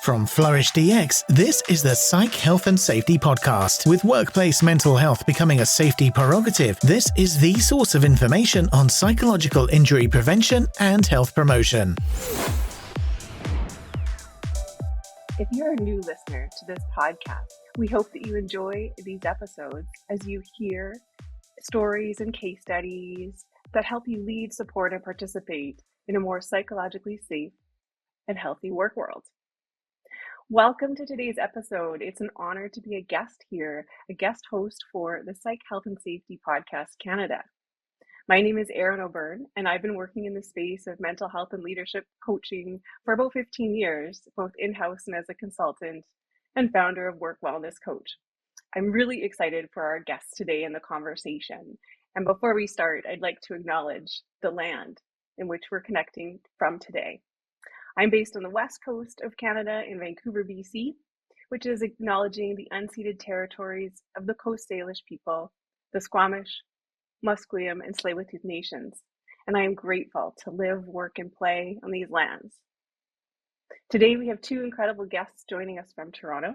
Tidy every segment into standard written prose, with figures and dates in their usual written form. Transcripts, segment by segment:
From Flourish DX, this is the Psych Health and Safety Podcast. With workplace mental health becoming a safety prerogative, this is the source of information on psychological injury prevention and health promotion. If you're a new listener to this podcast, we hope that you enjoy these episodes as you hear stories and case studies that help you lead, support, and participate in a more psychologically safe and healthy work world. Welcome to today's episode. It's an honor to be a guest here, a guest host for the Psych Health and Safety Podcast Canada. My name is Erin O'Byrne, and I've been working in the space of mental health and leadership coaching for about 15 years, both in-house and as a consultant and founder of Work Wellness Coach. I'm really excited for our guests today in the conversation. And before we start, I'd like to acknowledge the land in which we're connecting from today. I'm based on the west coast of Canada in Vancouver, BC, which is acknowledging the unceded territories of the Coast Salish people, the Squamish, Musqueam, and Tsleil-Waututh nations. And I am grateful to live, work, and play on these lands. Today, we have two incredible guests joining us from Toronto,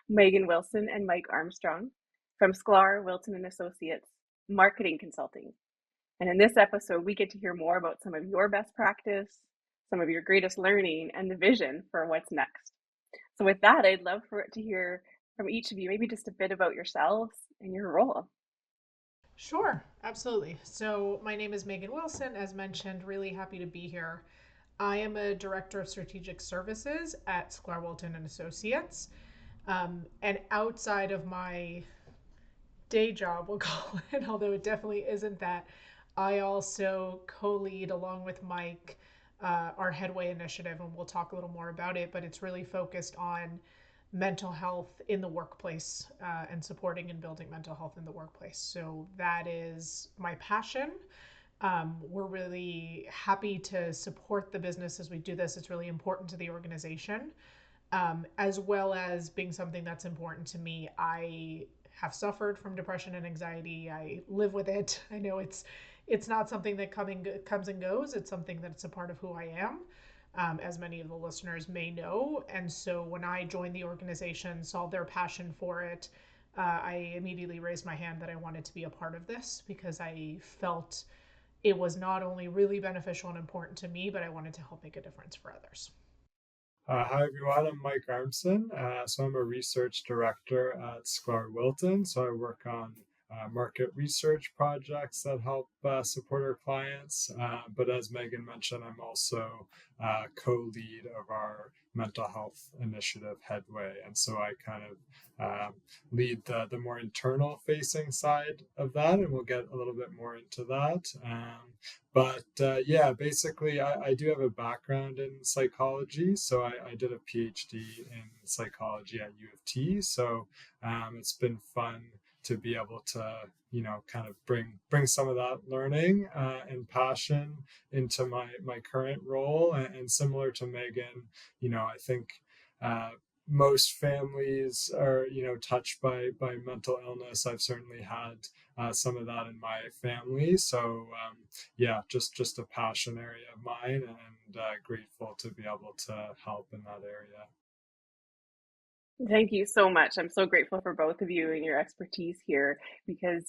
Megan Wilson and Mike Armstrong from Sklar, Wilton Associates, marketing consulting. And in this episode, we get to hear more about some of your best practice, some of your greatest learning, and the vision for what's next. So with that, I'd love to hear from each of you, maybe just a bit about yourselves and your role. Sure, absolutely. So my name is Megan Wilson. As mentioned, really happy to be here. I am a director of strategic services at Sklar, Wilton Associates. And outside of my day job, we'll call it, although it definitely isn't that, I also co-lead along with Mike our Headway initiative, and we'll talk a little more about it, but it's really focused on mental health in the workplace and supporting and building mental health in the workplace. So that is my passion. We're really happy to support the business as we do this. It's really important to the organization, as well as being something that's important to me. I have suffered from depression and anxiety. I live with it. I know it's not something that comes and goes. It's something that's a part of who I am, as many of the listeners may know. And so when I joined the organization, saw their passion for it, I immediately raised my hand that I wanted to be a part of this because I felt it was not only really beneficial and important to me, but I wanted to help make a difference for others. Hi everyone, I'm Mike Armson. So I'm a research director at Sklar Wilton. So I work on market research projects that help support our clients. But as Megan mentioned, I'm also co-lead of our mental health initiative, Headway. And so I kind of lead the more internal facing side of that, and we'll get a little bit more into that. Basically, I do have a background in psychology. So I did a PhD in psychology at U of T. So it's been fun to be able to, kind of bring some of that learning and passion into my current role. And similar to Megan, I think most families are, touched by mental illness. I've certainly had some of that in my family. So just a passion area of mine, and grateful to be able to help in that area. Thank you so much. I'm so grateful for both of you and your expertise here because,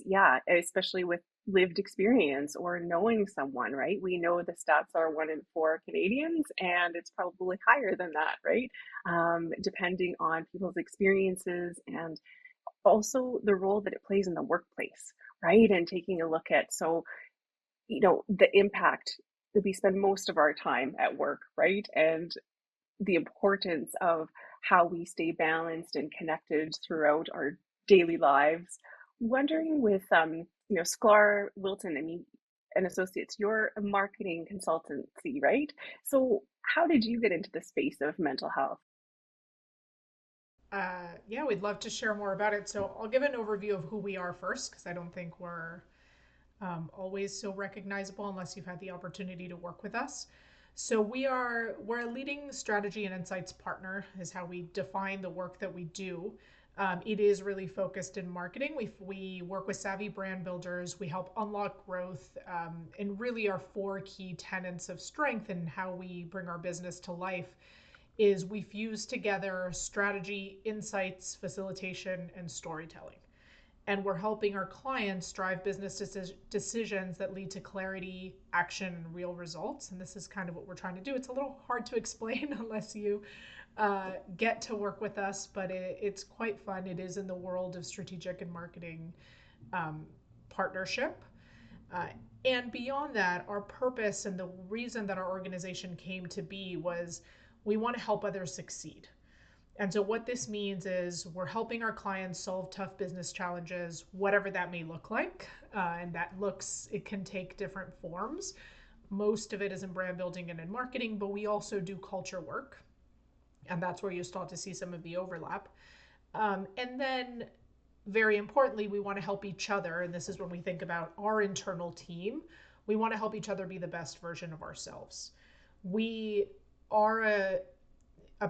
especially with lived experience or knowing someone, right? We know the stats are 1 in 4 Canadians, and it's probably higher than that, right? Depending on people's experiences and also the role that it plays in the workplace, right? And taking a look at, the impact that we spend most of our time at work, right? And the importance of how we stay balanced and connected throughout our daily lives. Wondering with, Sklar, Wilton, and Associates, you're a marketing consultancy, right? So how did you get into the space of mental health? We'd love to share more about it. So I'll give an overview of who we are first, because I don't think we're always so recognizable unless you've had the opportunity to work with us. So we're a leading strategy and insights partner is how we define the work that we do. It is really focused in marketing. We work with savvy brand builders. We help unlock growth, and really our 4 key tenets of strength and how we bring our business to life is we fuse together strategy, insights, facilitation, and storytelling. And we're helping our clients drive business decisions that lead to clarity, action, and real results. And this is kind of what we're trying to do. It's a little hard to explain unless you get to work with us, but it's quite fun. It is in the world of strategic and marketing partnership. Uh, and beyond that, our purpose and the reason that our organization came to be was we want to help others succeed. And so, what this means is we're helping our clients solve tough business challenges, whatever that may look like. It can take different forms. Most of it is in brand building and in marketing, but we also do culture work. And that's where you start to see some of the overlap. And then very importantly, we want to help each other. And this is when we think about our internal team. We want to help each other be the best version of ourselves. We are a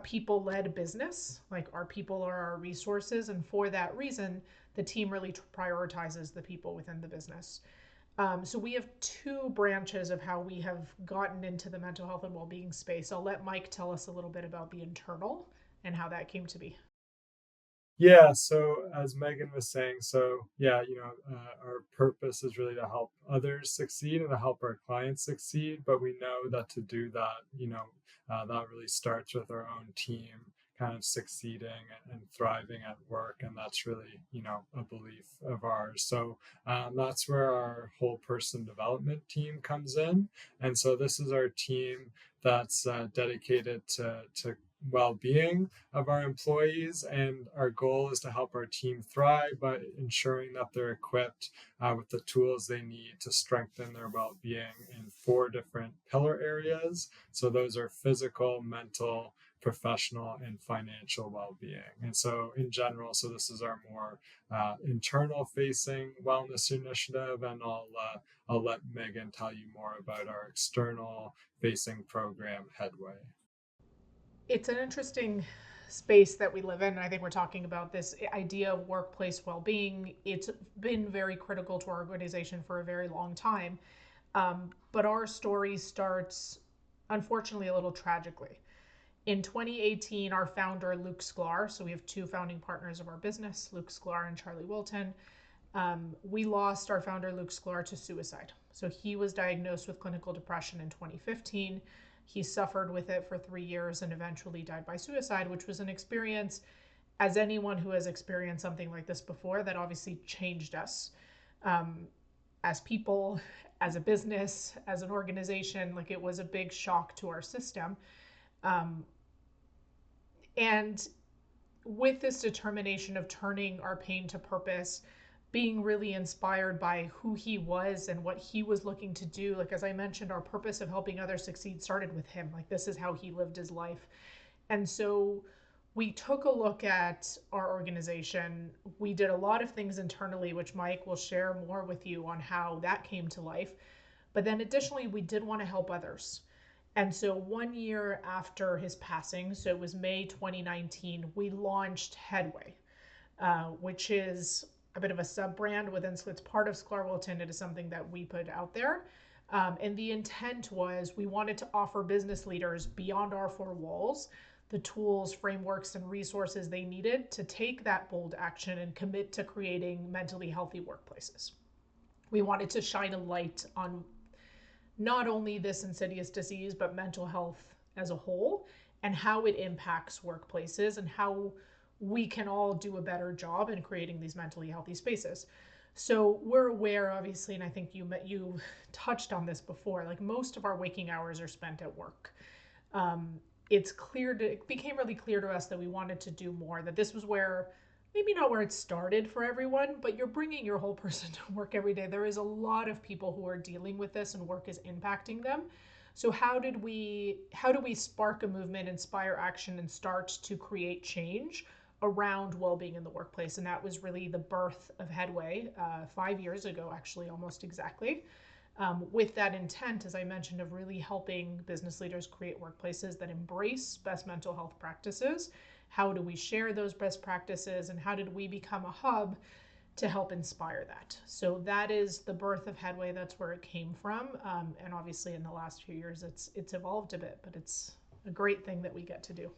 people-led business. Like, our people are our resources. And for that reason, the team really prioritizes the people within the business. So we have two branches of how we have gotten into the mental health and well-being space. I'll let Mike tell us a little bit about the internal and how that came to be. Yeah, so as Megan was saying, our purpose is really to help others succeed and to help our clients succeed. But we know that to do that, that really starts with our own team kind of succeeding and thriving at work. And that's really, a belief of ours. So that's where our whole person development team comes in. And so this is our team that's dedicated to well-being of our employees, and our goal is to help our team thrive by ensuring that they're equipped with the tools they need to strengthen their well-being in 4 different pillar areas. So those are physical, mental, professional, and financial well-being. And so in general, this is our more internal facing wellness initiative, and I'll let Megan tell you more about our external facing program, Headway. It's an interesting space that we live in. And I think we're talking about this idea of workplace well-being. It's been very critical to our organization for a very long time. But our story starts, unfortunately, a little tragically. In 2018, our founder, Luke Sklar, so we have 2 founding partners of our business, Luke Sklar and Charlie Wilton, we lost our founder, Luke Sklar, to suicide. So he was diagnosed with clinical depression in 2015. He suffered with it for 3 years and eventually died by suicide, which was an experience, as anyone who has experienced something like this before, that obviously changed us as people, as a business, as an organization. Like, it was a big shock to our system. And with this determination of turning our pain to purpose, being really inspired by who he was and what he was looking to do. Like, as I mentioned, our purpose of helping others succeed started with him. Like, this is how he lived his life. And so we took a look at our organization. We did a lot of things internally, which Mike will share more with you on how that came to life. But then additionally, we did want to help others. And so 1 year after his passing, so it was May 2019, we launched Headway, which is a bit of a sub-brand within, so it's part of Sklar Wilton. It is something that we put out there. And the intent was we wanted to offer business leaders beyond our 4 walls the tools, frameworks, and resources they needed to take that bold action and commit to creating mentally healthy workplaces. We wanted to shine a light on not only this insidious disease, but mental health as a whole, and how it impacts workplaces, and how we can all do a better job in creating these mentally healthy spaces. So we're aware, obviously, and I think you touched on this before, like, most of our waking hours are spent at work. It became really clear to us that we wanted to do more, that this was where, maybe not where it started for everyone, but you're bringing your whole person to work every day. There is a lot of people who are dealing with this, and work is impacting them. So how do we spark a movement, inspire action, and start to create change around well-being in the workplace? And that was really the birth of Headway 5 years ago, actually, almost exactly. With that intent, as I mentioned, of really helping business leaders create workplaces that embrace best mental health practices. How do we share those best practices, and how did we become a hub to help inspire that? So that is the birth of Headway. That's where it came from. And obviously in the last few years, it's evolved a bit, but it's a great thing that we get to do.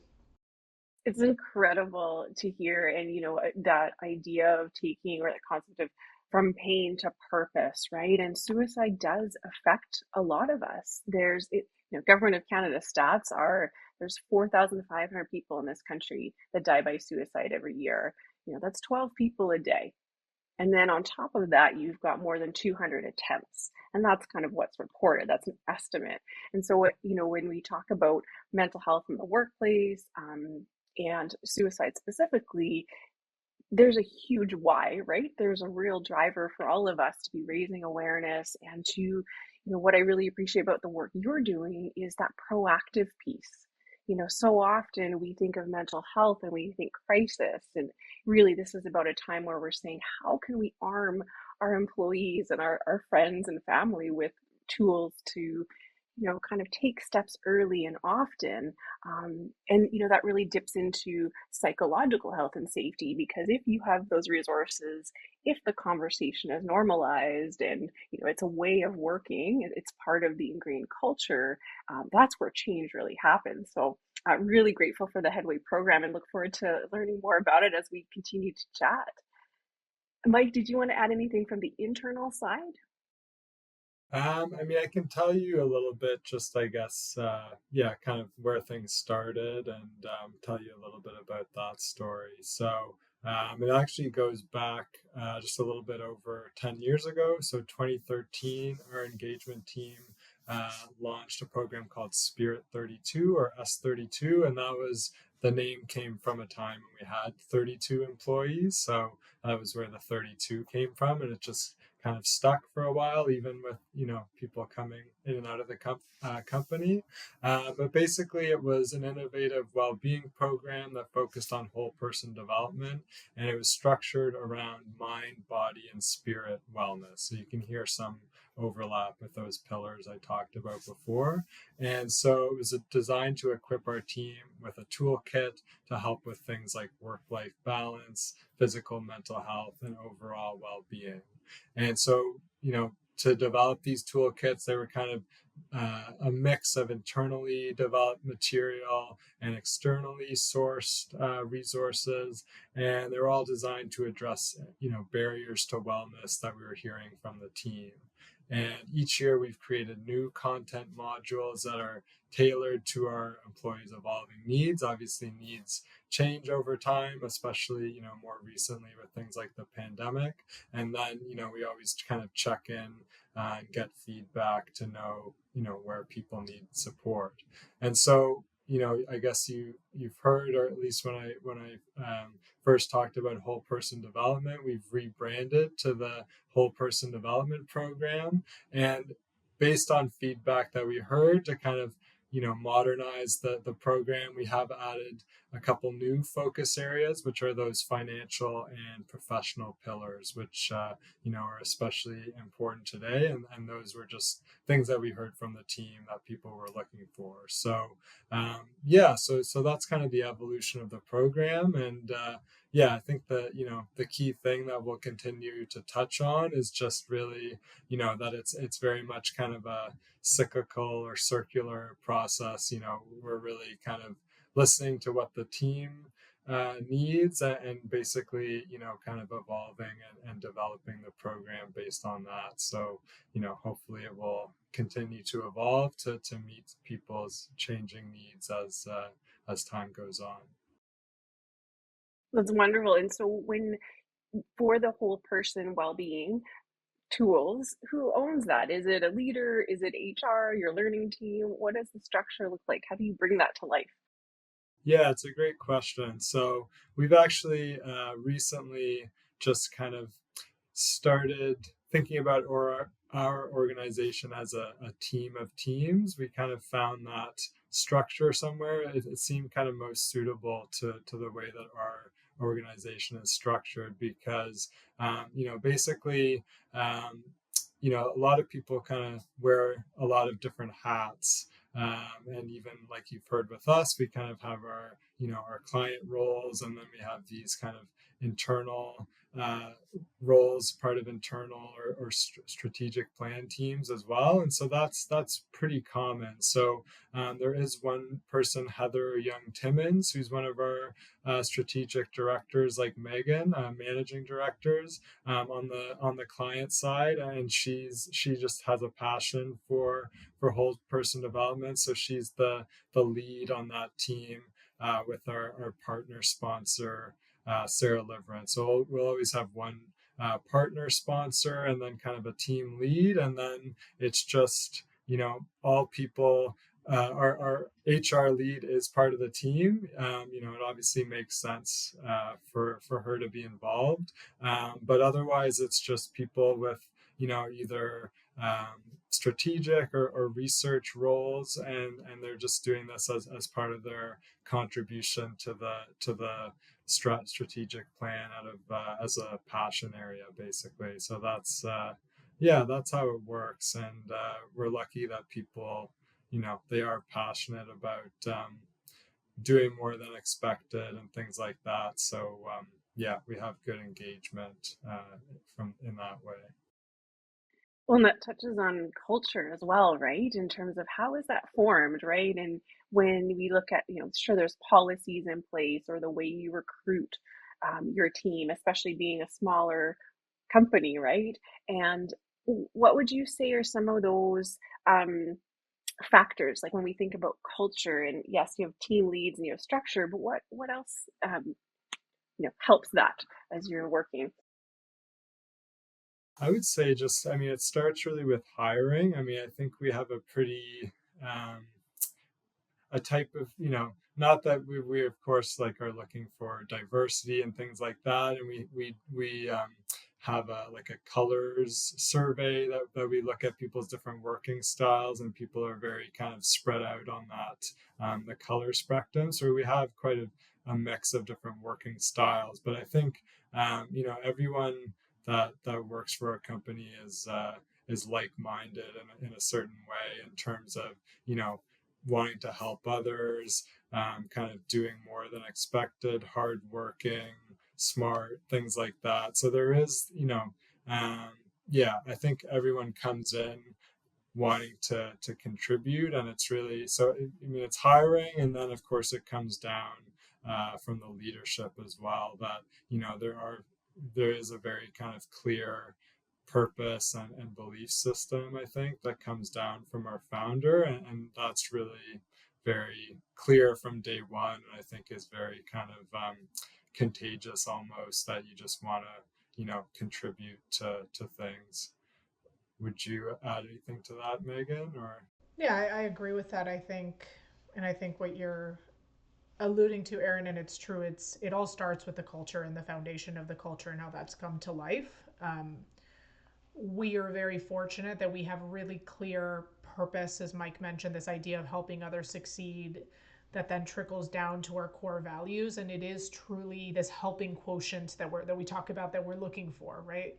It's incredible to hear, and that idea of taking, or that concept of from pain to purpose, right? And suicide does affect a lot of us. Government of Canada stats are there's 4,500 people in this country that die by suicide every year. That's 12 people a day. And then on top of that, you've got more than 200 attempts. And that's kind of what's reported. That's an estimate. And so, when we talk about mental health in the workplace, and suicide specifically, there's a huge why, right? There's a real driver for all of us to be raising awareness and to, what I really appreciate about the work you're doing is that proactive piece. So often we think of mental health and we think crisis, and really this is about a time where we're saying, how can we arm our employees and our friends and family with tools to kind of take steps early and often. And that really dips into psychological health and safety, because if you have those resources, if the conversation is normalized and, it's a way of working, it's part of the ingrained culture, that's where change really happens. So I'm really grateful for the Headway program and look forward to learning more about it as we continue to chat. Mike, did you want to add anything from the internal side? I can tell you a little bit, just I guess, kind of where things started, and tell you a little bit about that story. So it actually goes back just a little bit over 10 years ago. So 2013, our engagement team launched a program called Spirit 32 or S32, and the name came from a time when we had 32 employees. So that was where the 32 came from, and it just kind of stuck for a while, even with people coming in and out of the company. But basically, it was an innovative well-being program that focused on whole person development, and it was structured around mind, body, and spirit wellness. So you can hear some overlap with those pillars I talked about before. And so it was designed to equip our team with a toolkit to help with things like work-life balance, physical, mental health, and overall well-being. And so, to develop these toolkits, they were kind of a mix of internally developed material and externally sourced resources, and they're all designed to address, barriers to wellness that we were hearing from the team. And each year we've created new content modules that are tailored to our employees' evolving needs. Obviously, needs change over time, especially, more recently with things like the pandemic. And then, we always kind of check in and get feedback to know, where people need support. And so, I guess you've heard, or at least when I first talked about whole person development, we've rebranded to the whole person development program. And based on feedback that we heard to kind of modernize the program, we have added a couple new focus areas, which are those financial and professional pillars, which are especially important today, and those were just things that we heard from the team that people were looking for. So so that's kind of the evolution of the program. And I think the key thing that we'll continue to touch on is just really that it's very much kind of a cyclical or circular process. We're really kind of listening to what the team needs, and basically kind of evolving and developing the program based on that. So hopefully it will continue to evolve to meet people's changing needs as time goes on. That's wonderful. And so for the whole person well-being tools, who owns that? Is it a leader? Is it HR, your learning team? What does the structure look like? How do you bring that to life? Yeah, it's a great question. So we've actually recently just kind of started thinking about our organization as a team of teams. We kind of found that structure somewhere. It seemed kind of most suitable to the way that our organization is structured, because basically a lot of people kind of wear a lot of different hats. And even like you've heard with us, we kind of have our our client roles, and then we have these kind of internal roles, part of internal or strategic plan teams as well. And so that's pretty common. So there is one person, Heather Young Timmons, who's one of our strategic directors, like Megan, managing directors on the client side, and she just has a passion for whole person development. So she's the lead on that team with our partner sponsor, Sarah Liverin. So we'll always have one partner sponsor and then kind of a team lead. And then it's just, all people, our HR lead is part of the team. It obviously makes sense for her to be involved. But otherwise, it's just people with, either strategic or research roles, and they're just doing this as part of their contribution to the strategic plan out of as a passion area, basically. So that's that's how it works. And we're lucky that people, they are passionate about doing more than expected and things like that. So we have good engagement from in that way. Well, and that touches on culture as well, right? In terms of how is that formed, right? And when we look at, sure, there's policies in place or the way you recruit your team, especially being a smaller company, right? And what would you say are some of those factors, like when we think about culture? And yes, you have team leads and you have structure, but what else helps that as you're working? I would say it starts really with hiring. I think we have a pretty, a type of, not that we of course like are looking for diversity and things like that. And we have a colors survey that we look at people's different working styles, and people are very kind of spread out on that, the color spectrum. So we have quite a mix of different working styles. But I think, everyone that works for a company is like-minded in a certain way, in terms of wanting to help others, kind of doing more than expected, hardworking, smart, things like that. So there is, I think everyone comes in wanting to contribute, and it's really so. It's hiring, and then of course it comes down from the leadership as well. That there is a very kind of clear purpose and belief system, I think, that comes down from our founder, and that's really very clear from day one, and I think is very kind of contagious almost, that you just want to contribute to things. Would you add anything to that, Megan? Or Yeah, I agree with that. I think what you're alluding to, Erin, and it's true. It all starts with the culture and the foundation of the culture and how that's come to life. We are very fortunate that we have a really clear purpose, as Mike mentioned, this idea of helping others succeed that then trickles down to our core values. And it is truly this helping quotient that we talk about, that we're looking for, right?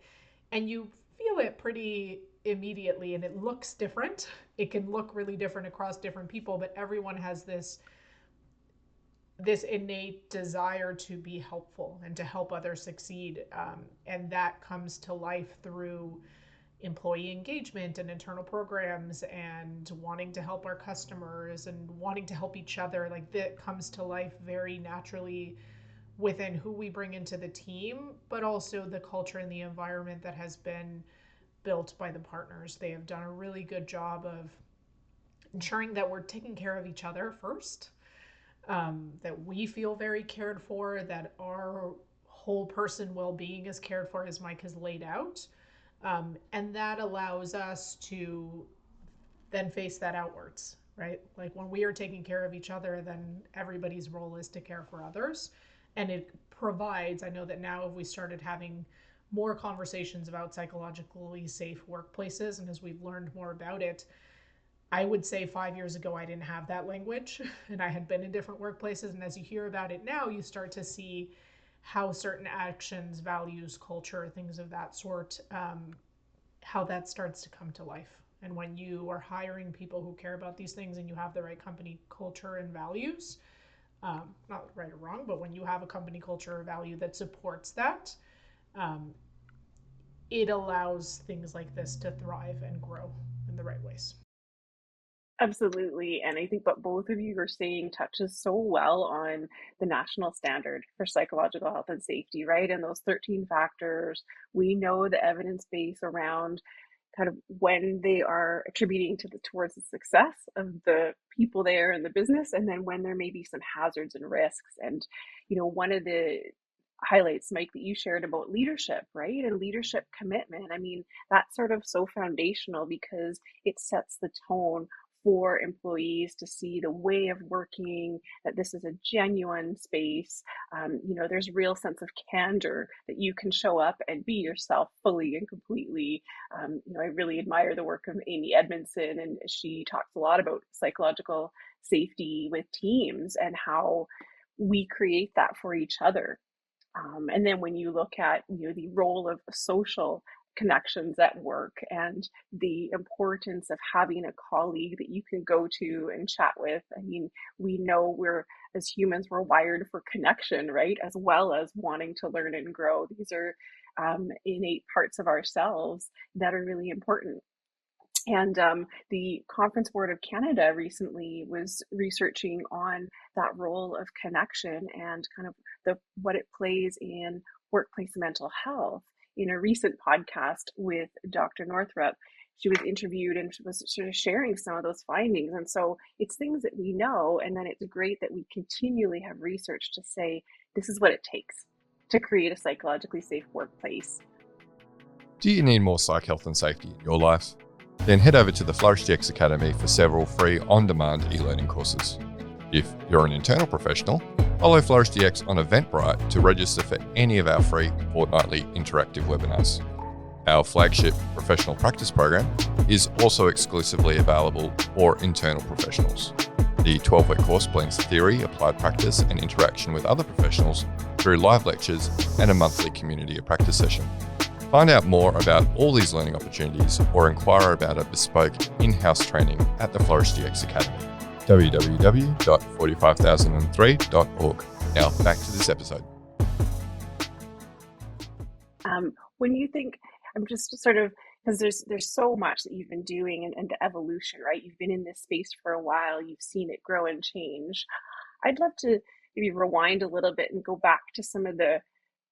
And you feel it pretty immediately, and it looks different. It can look really different across different people, but everyone has this innate desire to be helpful and to help others succeed. And that comes to life through employee engagement and internal programs and wanting to help our customers and wanting to help each other. Like, that comes to life very naturally within who we bring into the team, but also the culture and the environment that has been built by the partners. They have done a really good job of ensuring that we're taking care of each other first, that we feel very cared for, that our whole person well-being is cared for, as Mike has laid out. And that allows us to then face that outwards, right? Like, when we are taking care of each other, then everybody's role is to care for others. And it provides, I know that now if we started having more conversations about psychologically safe workplaces, and as we've learned more about it, I would say 5 years ago, I didn't have that language, and I had been in different workplaces. And as you hear about it now, you start to see how certain actions, values, culture, things of that sort, how that starts to come to life. And when you are hiring people who care about these things and you have the right company culture and values, not right or wrong, but when you have a company culture or value that supports that, um, it allows things like this to thrive and grow in the right ways. Absolutely. And I think what both of you are saying touches so well on the national standard for psychological health and safety, right? And those 13 factors, we know the evidence base around kind of when they are attributing towards the success of the people there in the business, and then when there may be some hazards and risks. And, one of the highlights, Mike, that you shared about leadership, right? And leadership commitment. I mean, that's sort of so foundational because it sets the tone for employees to see the way of working, that this is a genuine space. There's a real sense of candor that you can show up and be yourself fully and completely. I really admire the work of Amy Edmondson, and she talks a lot about psychological safety with teams and how we create that for each other. And then when you look at the role of social connections at work and the importance of having a colleague that you can go to and chat with. I mean, we know as humans, we're wired for connection, right? As well as wanting to learn and grow. These are innate parts of ourselves that are really important. And the Conference Board of Canada recently was researching on that role of connection and kind of what it plays in workplace mental health. In a recent podcast with Dr. Northrup, she was interviewed and she was sort of sharing some of those findings. And so it's things that we know, and then it's great that we continually have research to say, this is what it takes to create a psychologically safe workplace. Do you need more psych health and safety in your life? Then head over to the FlourishDX Academy for several free on-demand e-learning courses. If you're an internal professional, follow FlourishDX on Eventbrite to register for any of our free fortnightly interactive webinars. Our flagship professional practice program is also exclusively available for internal professionals. The 12-week course blends theory, applied practice, and interaction with other professionals through live lectures and a monthly community of practice session. Find out more about all these learning opportunities or inquire about a bespoke in-house training at the FlourishDX Academy. www.45003.org. Now back to this episode. When you think, I'm just sort of, because there's so much that you've been doing and the evolution, right? You've been in this space for a while, you've seen it grow and change. I'd love to maybe rewind a little bit and go back to some of the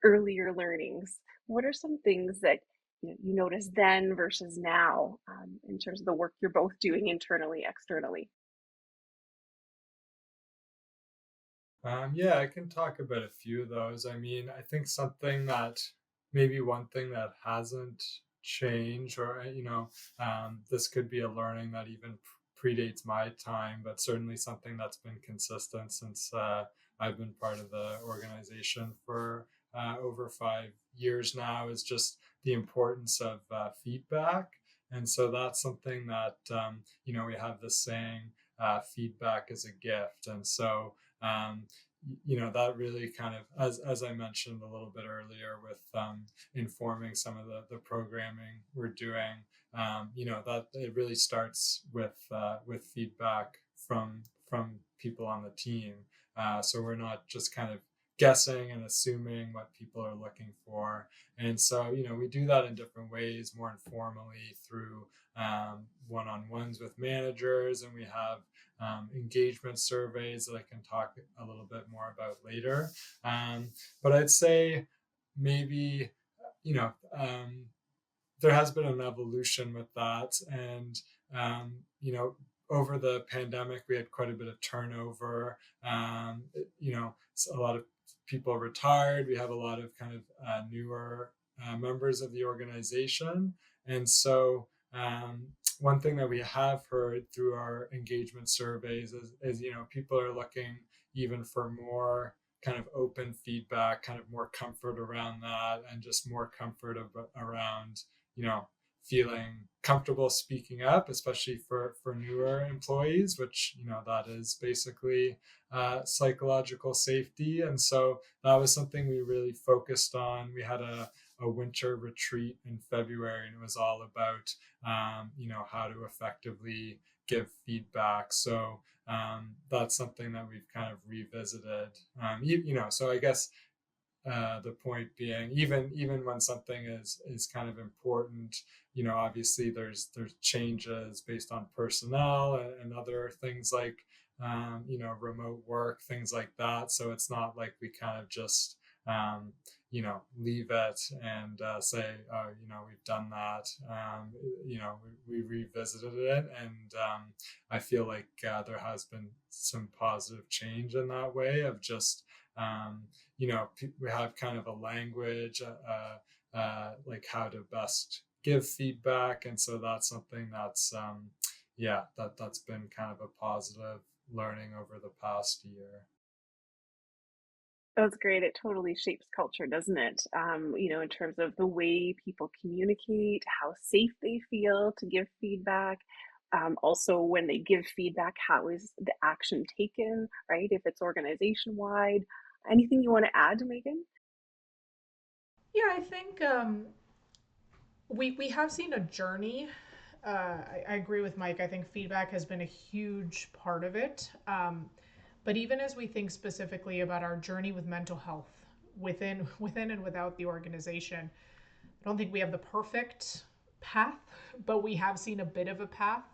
earlier learnings. What are some things that you notice then versus now in terms of the work you're both doing internally, externally? Yeah, I can talk about a few of those. I mean, I think maybe one thing that hasn't changed, or this could be a learning that even predates my time, but certainly something that's been consistent since I've been part of the organization for over 5 years now, is just the importance of feedback. And so that's something that we have this saying, feedback is a gift. And so that really kind of, as I mentioned a little bit earlier with informing some of the programming we're doing, that it really starts with feedback from people on the team. So we're not just kind of guessing and assuming what people are looking for. And so, we do that in different ways, more informally through one-on-ones with managers, and we have engagement surveys that I can talk a little bit more about later. But I'd say maybe, there has been an evolution with that. And, over the pandemic, we had quite a bit of turnover. A lot of people retired. We have a lot of kind of newer members of the organization. And so one thing that we have heard through our engagement surveys is people are looking even for more kind of open feedback, kind of more comfort around that, and just more comfort around, feeling comfortable speaking up, especially for newer employees, which, that is basically psychological safety. And so that was something we really focused on. We had a winter retreat in February, and it was all about, how to effectively give feedback. So that's something that we've kind of revisited. So I guess the point being, even when something is kind of important, obviously there's changes based on personnel and other things like remote work, things like that. So it's not like we kind of just leave it and say, oh, we've done that. We revisited it, and I feel like there has been some positive change in that way of just we have kind of a language, like how to best give feedback, and so that's something that's that's been kind of a positive learning over the past year. That's great. It totally shapes culture, doesn't it? In terms of the way people communicate, how safe they feel to give feedback. Also, when they give feedback, how is the action taken, right? If it's organization wide. Anything you want to add, Megan? Yeah, I think we have seen a journey. I agree with Mike. I think feedback has been a huge part of it. But even as we think specifically about our journey with mental health within and without the organization, I don't think we have the perfect path, but we have seen a bit of a path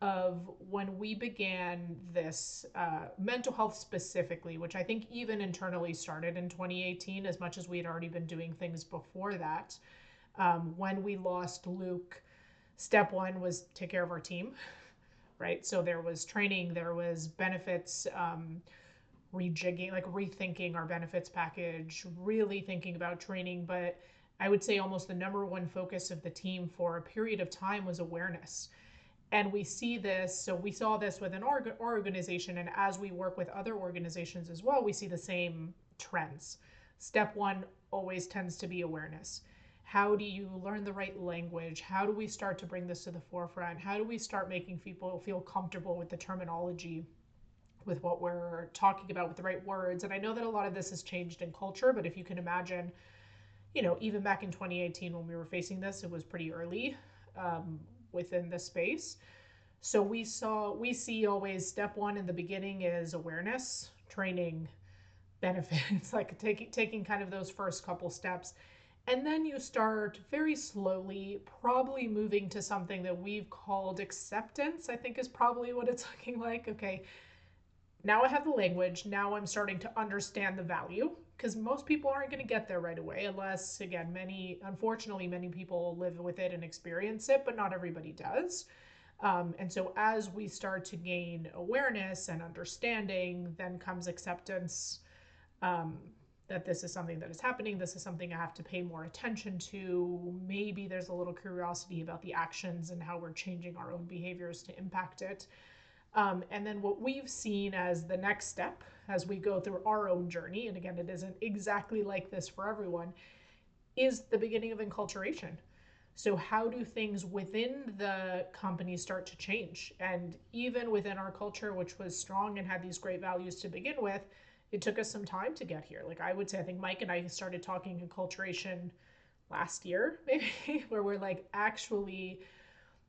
of when we began this mental health specifically, which I think even internally started in 2018, as much as we had already been doing things before that. When we lost Luke, step one was take care of our team, right? So there was training, there was benefits, rejigging, like rethinking our benefits package, really thinking about training. But I would say almost the number one focus of the team for a period of time was awareness. And we see this, so we saw this within our organization, and as we work with other organizations as well, we see the same trends. Step one always tends to be awareness. How do you learn the right language? How do we start to bring this to the forefront? How do we start making people feel comfortable with the terminology, with what we're talking about, with the right words? And I know that a lot of this has changed in culture, but if you can imagine, even back in 2018 when we were facing this, it was pretty early. Within the space. So we see always step one in the beginning is awareness, training, benefits, like taking kind of those first couple steps. And then you start very slowly, probably moving to something that we've called acceptance, I think is probably what it's looking like. Okay, now I have the language, now I'm starting to understand the value, because most people aren't going to get there right away unless, again, unfortunately, many people live with it and experience it, but not everybody does. And so as we start to gain awareness and understanding, then comes acceptance, that this is something that is happening. This is something I have to pay more attention to. Maybe there's a little curiosity about the actions and how we're changing our own behaviors to impact it. And then what we've seen as the next step as we go through our own journey, and again, it isn't exactly like this for everyone, is the beginning of enculturation. So how do things within the company start to change? And even within our culture, which was strong and had these great values to begin with, it took us some time to get here. Like I would say, I think Mike and I started talking enculturation last year, maybe, where we're like, actually,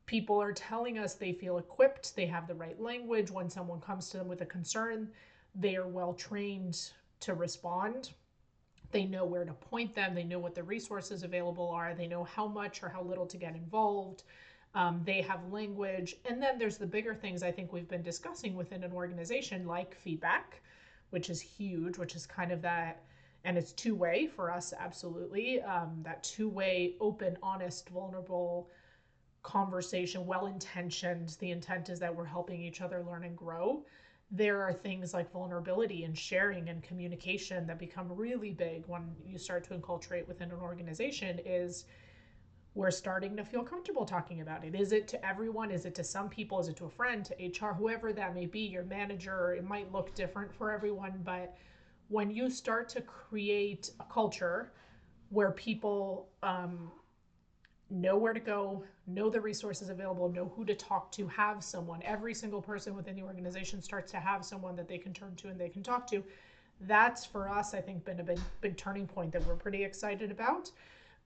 people are telling us they feel equipped, they have the right language. When someone comes to them with a concern, they are well trained to respond. They know where to point them. They know what the resources available are. They know how much or how little to get involved. They have language. And then there's the bigger things I think we've been discussing within an organization, like feedback, which is huge, which is kind of that, and it's two-way for us, absolutely. That two-way, open, honest, vulnerable conversation, well-intentioned. The intent is that we're helping each other learn and grow. There are things like vulnerability and sharing and communication that become really big when you start to enculturate within an organization. Is we're starting to feel comfortable talking about it. Is it to everyone? Is it to some people? Is it to a friend, to HR, whoever that may be, your manager? It might look different for everyone, but when you start to create a culture where people know where to go, know the resources available, know who to talk to, have someone, every single person within the organization starts to have someone that they can turn to and they can talk to. That's for us, I think, been a big turning point that we're pretty excited about.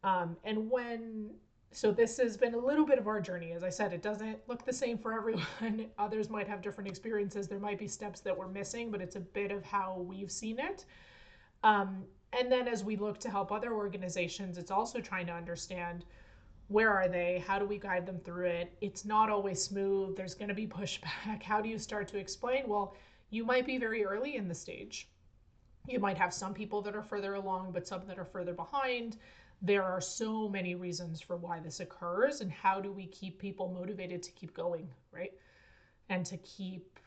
And when So this has been a little bit of our journey. As I said, it doesn't look the same for everyone. Others might have different experiences. There might be steps that we're missing, but it's a bit of how we've seen it. And then as we look to help other organizations, it's also trying to understand, where are they? How do we guide them through it? It's not always smooth. There's going to be pushback. How do you start to explain? Well, you might be very early in the stage. You might have some people that are further along, but some that are further behind. There are so many reasons for why this occurs, and how do we keep people motivated to keep going, right? And to keep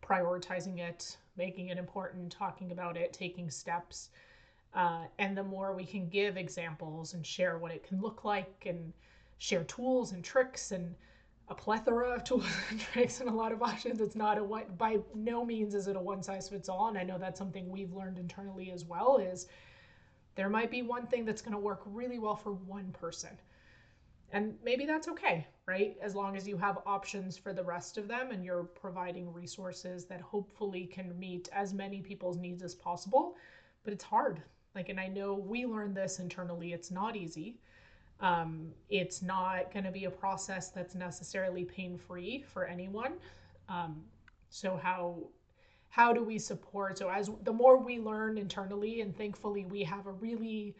prioritizing it, making it important, talking about it, taking steps. And the more we can give examples and share what it can look like, and share tools and tricks and a plethora of tools and tricks and a lot of options, it's not by no means is it a one size fits all. And I know that's something we've learned internally as well, is there might be one thing that's going to work really well for one person. And maybe that's okay, right? As long as you have options for the rest of them and you're providing resources that hopefully can meet as many people's needs as possible. But it's hard. And I know we learned this internally. It's not easy. It's not going to be a process that's necessarily pain-free for anyone. So how do we support? So as the more we learn internally, and thankfully we have a really,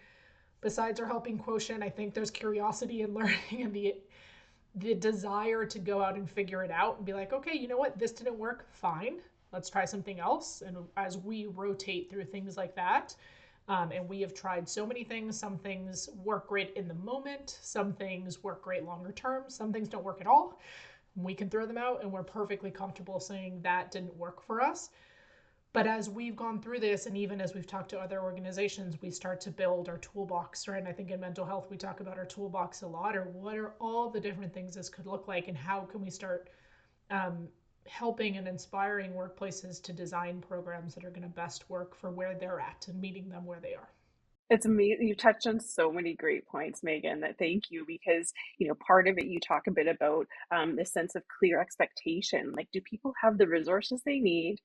besides our Helping Quotient, I think there's curiosity in learning and the desire to go out and figure it out and be like, okay, you know what? This didn't work. Fine. Let's try something else. And as we rotate through things like that, and we have tried so many things. Some things work great in the moment. Some things work great longer term. Some things don't work at all. We can throw them out and we're perfectly comfortable saying that didn't work for us. But as we've gone through this, and even as we've talked to other organizations, we start to build our toolbox, right? And I think in mental health, we talk about our toolbox a lot, or what are all the different things this could look like, and how can we start helping and inspiring workplaces to design programs that are going to best work for where they're at and meeting them where they are. It's amazing. You touched on so many great points, Megan, that thank you, because, part of it, you talk a bit about this sense of clear expectation. Like, do people have the resources they need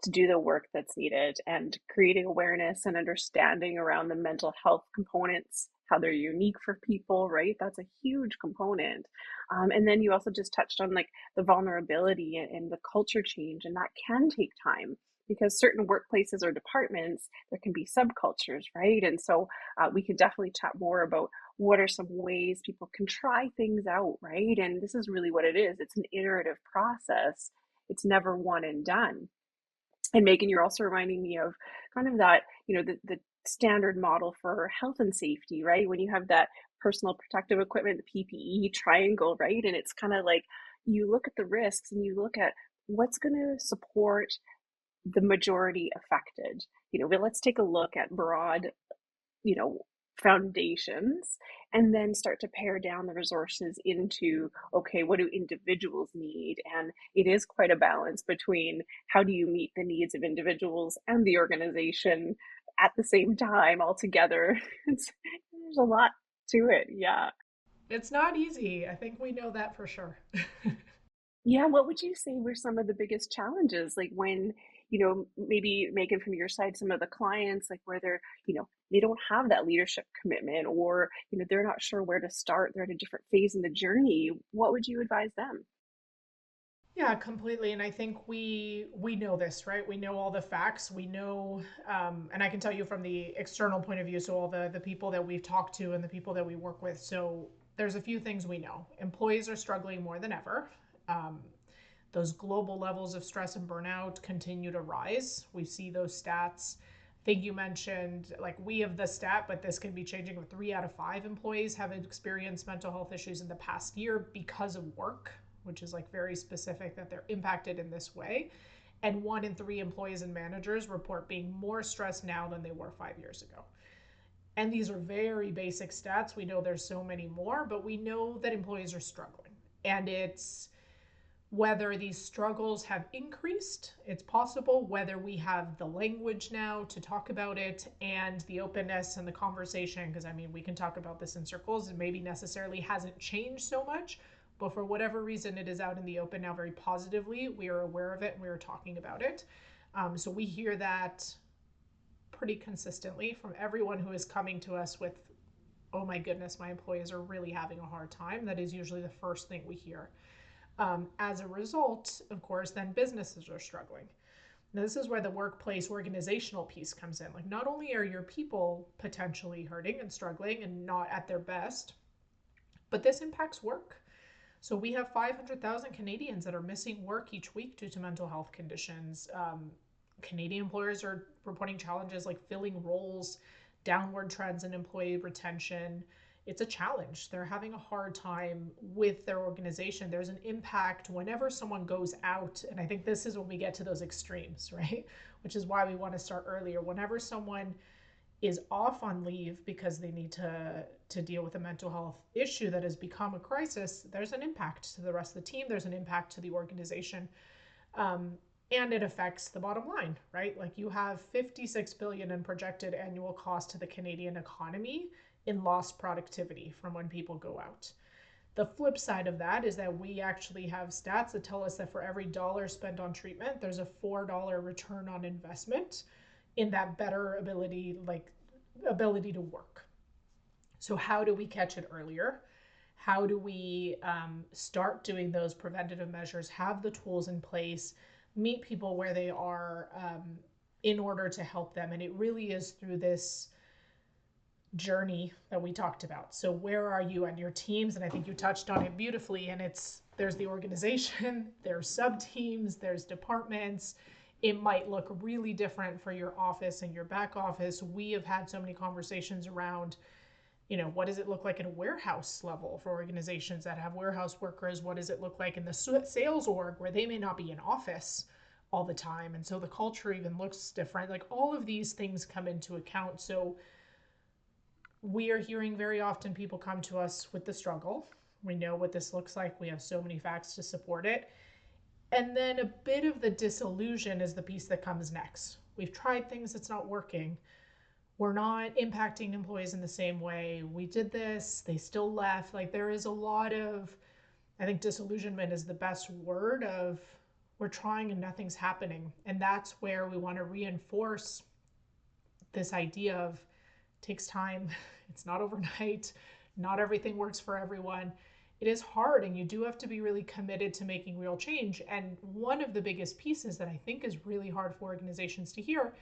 to do the work that's needed, and creating awareness and understanding around the mental health components, how they're unique for people, right? That's a huge component. And then you also just touched on the vulnerability and the culture change, and that can take time, because certain workplaces or departments, there can be subcultures, right? And so we could definitely chat more about what are some ways people can try things out, right? And this is really what it is. It's an iterative process. It's never one and done. And Megan, you're also reminding me of kind of that, the standard model for health and safety, right? When you have that personal protective equipment, the PPE triangle, right? And it's kind of like, you look at the risks and you look at what's going to support the majority affected. But let's take a look at broad, foundations, and then start to pare down the resources into, okay, what do individuals need? And it is quite a balance between how do you meet the needs of individuals and the organization at the same time all together. There's a lot to it. Yeah. It's not easy. I think we know that for sure. Yeah, what would you say were some of the biggest challenges? Like when, maybe Megan, from your side, some of the clients, like where they're, they don't have that leadership commitment, or, they're not sure where to start. They're at a different phase in the journey. What would you advise them? Yeah, completely. And I think we know this, right? We know all the facts. We know, and I can tell you from the external point of view, so all the people that we've talked to and the people that we work with. So there's a few things we know. Employees are struggling more than ever. Those global levels of stress and burnout continue to rise. We see those stats. I think you mentioned, we have the stat, but this can be changing. 3 out of 5 employees have experienced mental health issues in the past year because of work, which is very specific that they're impacted in this way. And 1 in 3 employees and managers report being more stressed now than they were 5 years ago. And these are very basic stats. We know there's so many more, but we know that employees are struggling. And it's whether these struggles have increased, it's possible, whether we have the language now to talk about it and the openness and the conversation, because we can talk about this in circles, and maybe necessarily hasn't changed so much, but for whatever reason, it is out in the open now very positively. We are aware of it and we are talking about it. So we hear that pretty consistently from everyone who is coming to us with oh my goodness, my employees are really having a hard time, that is usually the first thing we hear. As a result, of course, then businesses are struggling. Now, this is where the workplace organizational piece comes in. Like, not only are your people potentially hurting and struggling and not at their best, but this impacts work. So we have 500,000 Canadians that are missing work each week due to mental health conditions. Canadian employers are reporting challenges like filling roles, downward trends in employee retention. It's a challenge. They're having a hard time with their organization. There's an impact whenever someone goes out. And I think this is when we get to those extremes, right? Which is why we want to start earlier. Whenever someone is off on leave because they need to deal with a mental health issue that has become a crisis, there's an impact to the rest of the team. There's an impact to the organization. And it affects the bottom line, right? Like, you have 56 billion in projected annual cost to the Canadian economy in lost productivity from when people go out. The flip side of that is that we actually have stats that tell us that for every dollar spent on treatment, there's a $4 return on investment in that better ability to work. So how do we catch it earlier? How do we start doing those preventative measures, have the tools in place, meet people where they are in order to help them? And it really is through this journey that we talked about. So where are you and your teams? And I think you touched on it beautifully. And there's the organization, there's sub teams, there's departments. It might look really different for your office and your back office. We have had so many conversations around, what does it look like at a warehouse level for organizations that have warehouse workers? What does it look like in the sales org where they may not be in office all the time? And so the culture even looks different. Like, all of these things come into account. So we are hearing very often people come to us with the struggle. We know what this looks like. We have so many facts to support it. And then a bit of the disillusion is the piece that comes next. We've tried things, it's not working. We're not impacting employees in the same way. We did this, they still left. Like, there is a lot of, I think disillusionment is the best word, of we're trying and nothing's happening. And that's where we want to reinforce this idea of it takes time. It's not overnight. Not everything works for everyone. It is hard, and you do have to be really committed to making real change. And one of the biggest pieces that I think is really hard for organizations to hear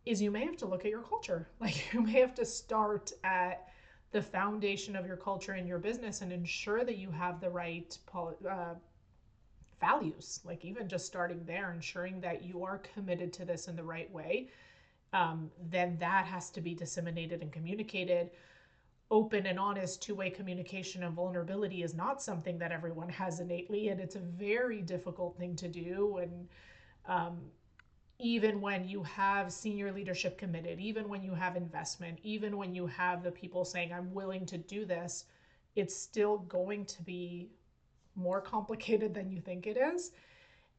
is you may have to look at your culture. Like, you may have to start at the foundation of your culture in your business and ensure that you have the right values. Like, even just starting there, ensuring that you are committed to this in the right way, then that has to be disseminated and communicated. Open and honest two-way communication and vulnerability is not something that everyone has innately, and it's a very difficult thing to do. And even when you have senior leadership committed, even when you have investment, even when you have the people saying, I'm willing to do this, it's still going to be more complicated than you think it is.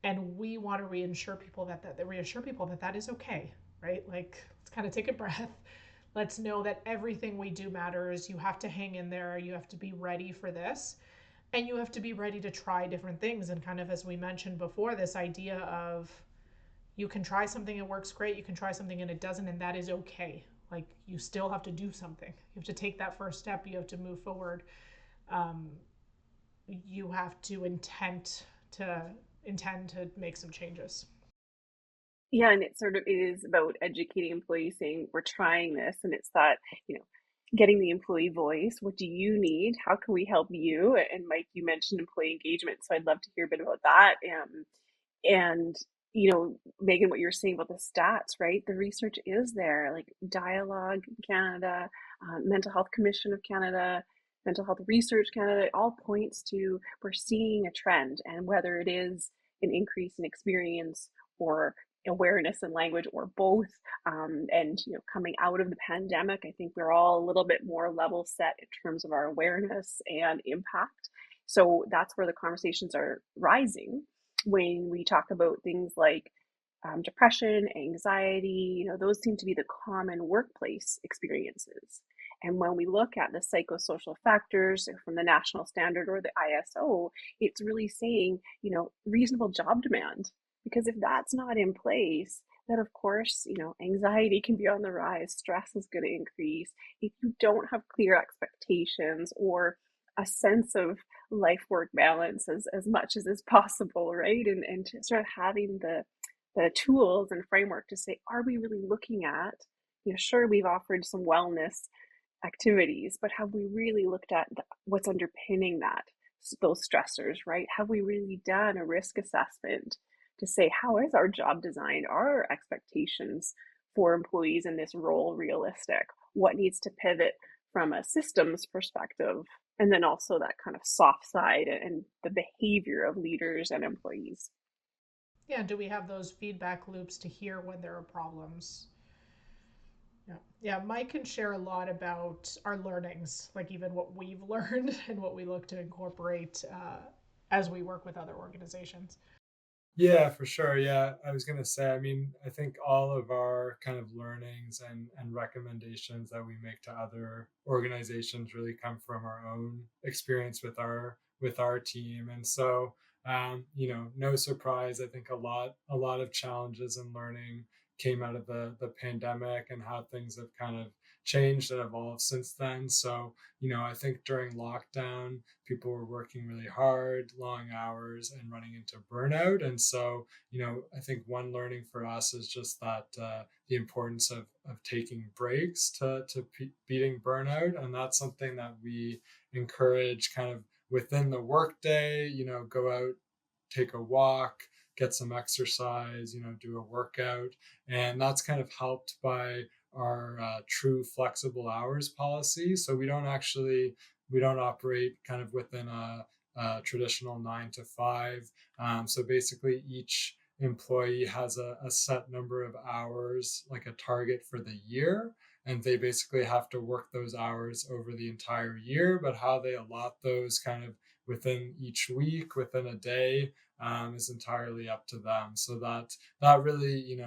And we want to reassure people that that is okay, right? Like, let's kind of take a breath. Let's know that everything we do matters. You have to hang in there. You have to be ready for this. And you have to be ready to try different things. And kind of, as we mentioned before, this idea of you can try something and it works great. You can try something and it doesn't, and that is okay. Like, you still have to do something. You have to take that first step. You have to move forward. You have to intend to make some changes. Yeah, and it is about educating employees, saying we're trying this, and it's that, getting the employee voice. What do you need? How can we help you? And Mike, you mentioned employee engagement, so I'd love to hear a bit about that. And Megan, what you're saying about the stats, right? The research is there, like Dialogue Canada, Mental Health Commission of Canada, Mental Health Research Canada, it all points to we're seeing a trend, and whether it is an increase in experience or awareness and language, or both, and coming out of the pandemic, I think we're all a little bit more level set in terms of our awareness and impact. So that's where the conversations are rising when we talk about things like depression, anxiety. Those seem to be the common workplace experiences. And when we look at the psychosocial factors from the national standard or the ISO, it's really saying, reasonable job demand. Because if that's not in place, that of course, anxiety can be on the rise, stress is going to increase. If you don't have clear expectations or a sense of life work balance as much as is possible, right? And to sort of having the tools and framework to say, are we really looking at, sure, we've offered some wellness activities, but have we really looked at what's underpinning those stressors, right? Have we really done a risk assessment to say, how is our job designed? Are our expectations for employees in this role realistic? What needs to pivot from a systems perspective? And then also that kind of soft side and the behavior of leaders and employees. Yeah, do we have those feedback loops to hear when there are problems? Yeah, Mike can share a lot about our learnings, like even what we've learned and what we look to incorporate as we work with other organizations. Yeah, for sure. Yeah, I was going to say, I think all of our kind of learnings and recommendations that we make to other organizations really come from our own experience with our team. And so, no surprise, I think a lot of challenges and learning came out of the pandemic and how things have kind of changed and evolved since then. So, I think during lockdown, people were working really hard, long hours, and running into burnout. And so, I think one learning for us is just that the importance of taking breaks to beating burnout. And that's something that we encourage kind of within the workday, go out, take a walk, get some exercise, do a workout. And that's kind of helped by our true flexible hours policy. So we don't operate kind of within a traditional 9 to 5. So basically each employee has a set number of hours, like a target for the year. And they basically have to work those hours over the entire year, but how they allot those kind of within each week, within a day, is entirely up to them. So that really,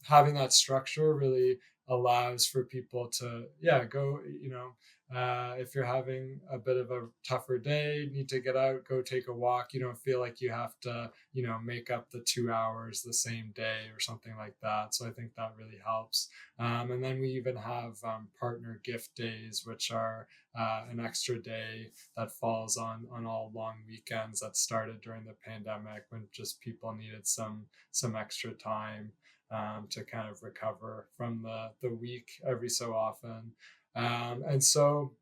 having that structure really allows for people to, go, if you're having a bit of a tougher day, need to get out, go take a walk. You don't feel like you have to, make up the 2 hours the same day or something like that. So I think that really helps. And then we even have partner gift days, which are an extra day that falls on all long weekends that started during the pandemic when just people needed some extra time to kind of recover from the week every so often. And so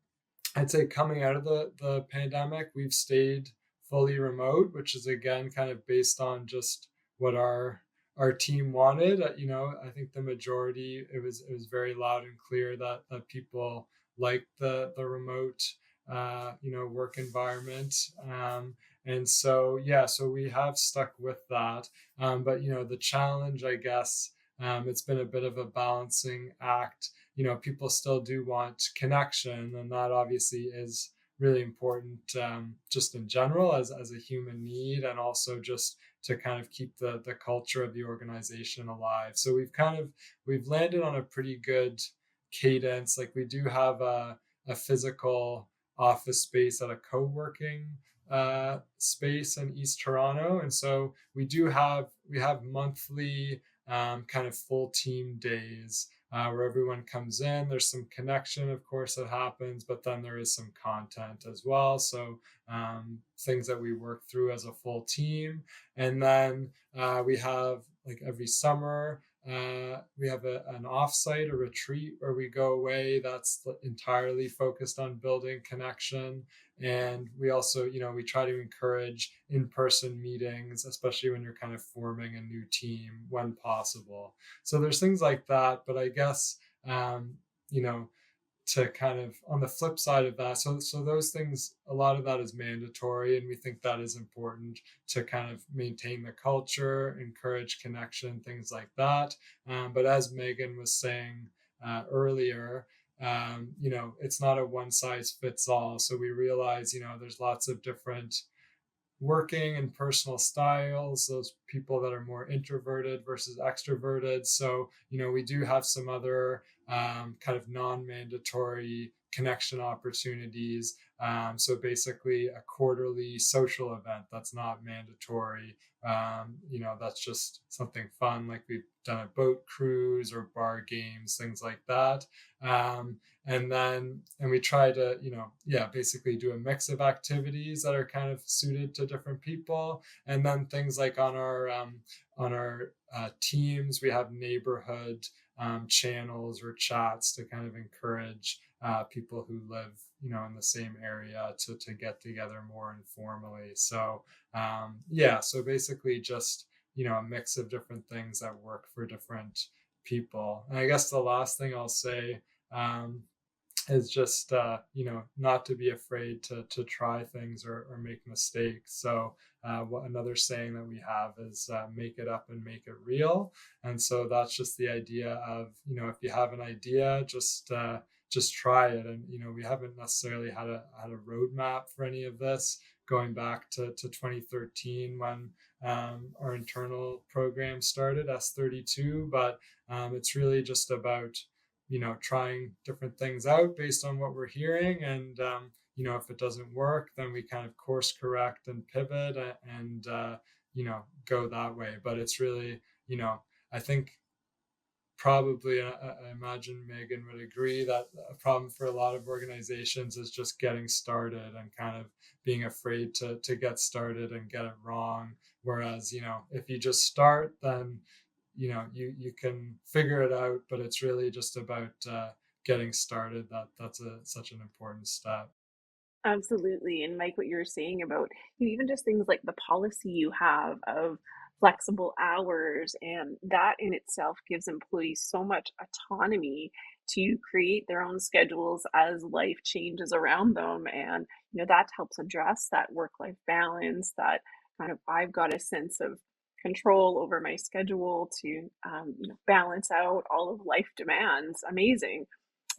I'd say coming out of the pandemic, we've stayed fully remote, which is again kind of based on just what our team wanted. I think the majority, it was very loud and clear that people liked the remote work environment. And so so we have stuck with that. But the challenge, I guess, it's been a bit of a balancing act. People still do want connection, and that obviously is really important, just in general as a human need, and also just to kind of keep the culture of the organization alive. So we've landed on a pretty good cadence. Like we do have a physical office space at a co-working space in East Toronto, and so we have monthly kind of full team days where everyone comes in. There's some connection, of course, that happens, but then there is some content as well. So things that we work through as a full team. And then we have, like every summer, we have an offsite, a retreat where we go away that's entirely focused on building connection. And we also, we try to encourage in-person meetings, especially when you're kind of forming a new team when possible. So there's things like that. But I guess, to kind of on the flip side of that, so those things, a lot of that is mandatory, and we think that is important to kind of maintain the culture, encourage connection, things like that. But as Megan was saying earlier, it's not a one size fits all. So we realize, there's lots of different working and personal styles, those people that are more introverted versus extroverted. So, we do have some other kind of non-mandatory connection opportunities. So basically a quarterly social event that's not mandatory. That's just something fun, like we've done a boat cruise or bar games, things like that. And we try to, basically do a mix of activities that are kind of suited to different people. And then things like on our teams, we have neighborhood channels or chats to kind of encourage people who live, in the same area to get together more informally. So so basically just, a mix of different things that work for different people. And I guess the last thing I'll say is just not to be afraid to try things or make mistakes. So another saying that we have is make it up and make it real. And so that's just the idea of, if you have an idea, just try it. And we haven't necessarily had a roadmap for any of this, going back to 2013 when our internal program started, S32. But it's really just about trying different things out based on what we're hearing. And, if it doesn't work, then we kind of course correct and pivot and go that way. But it's really, I think probably, I imagine Megan would agree that a problem for a lot of organizations is just getting started and kind of being afraid to get started and get it wrong. Whereas, if you just start, then you can figure it out, but it's really just about getting started. That's such an important step. Absolutely. And Mike, what you were saying about even just things like the policy you have of flexible hours, and that in itself gives employees so much autonomy to create their own schedules as life changes around them. And, that helps address that work-life balance, that kind of I've got a sense of control over my schedule to balance out all of life demands. Amazing.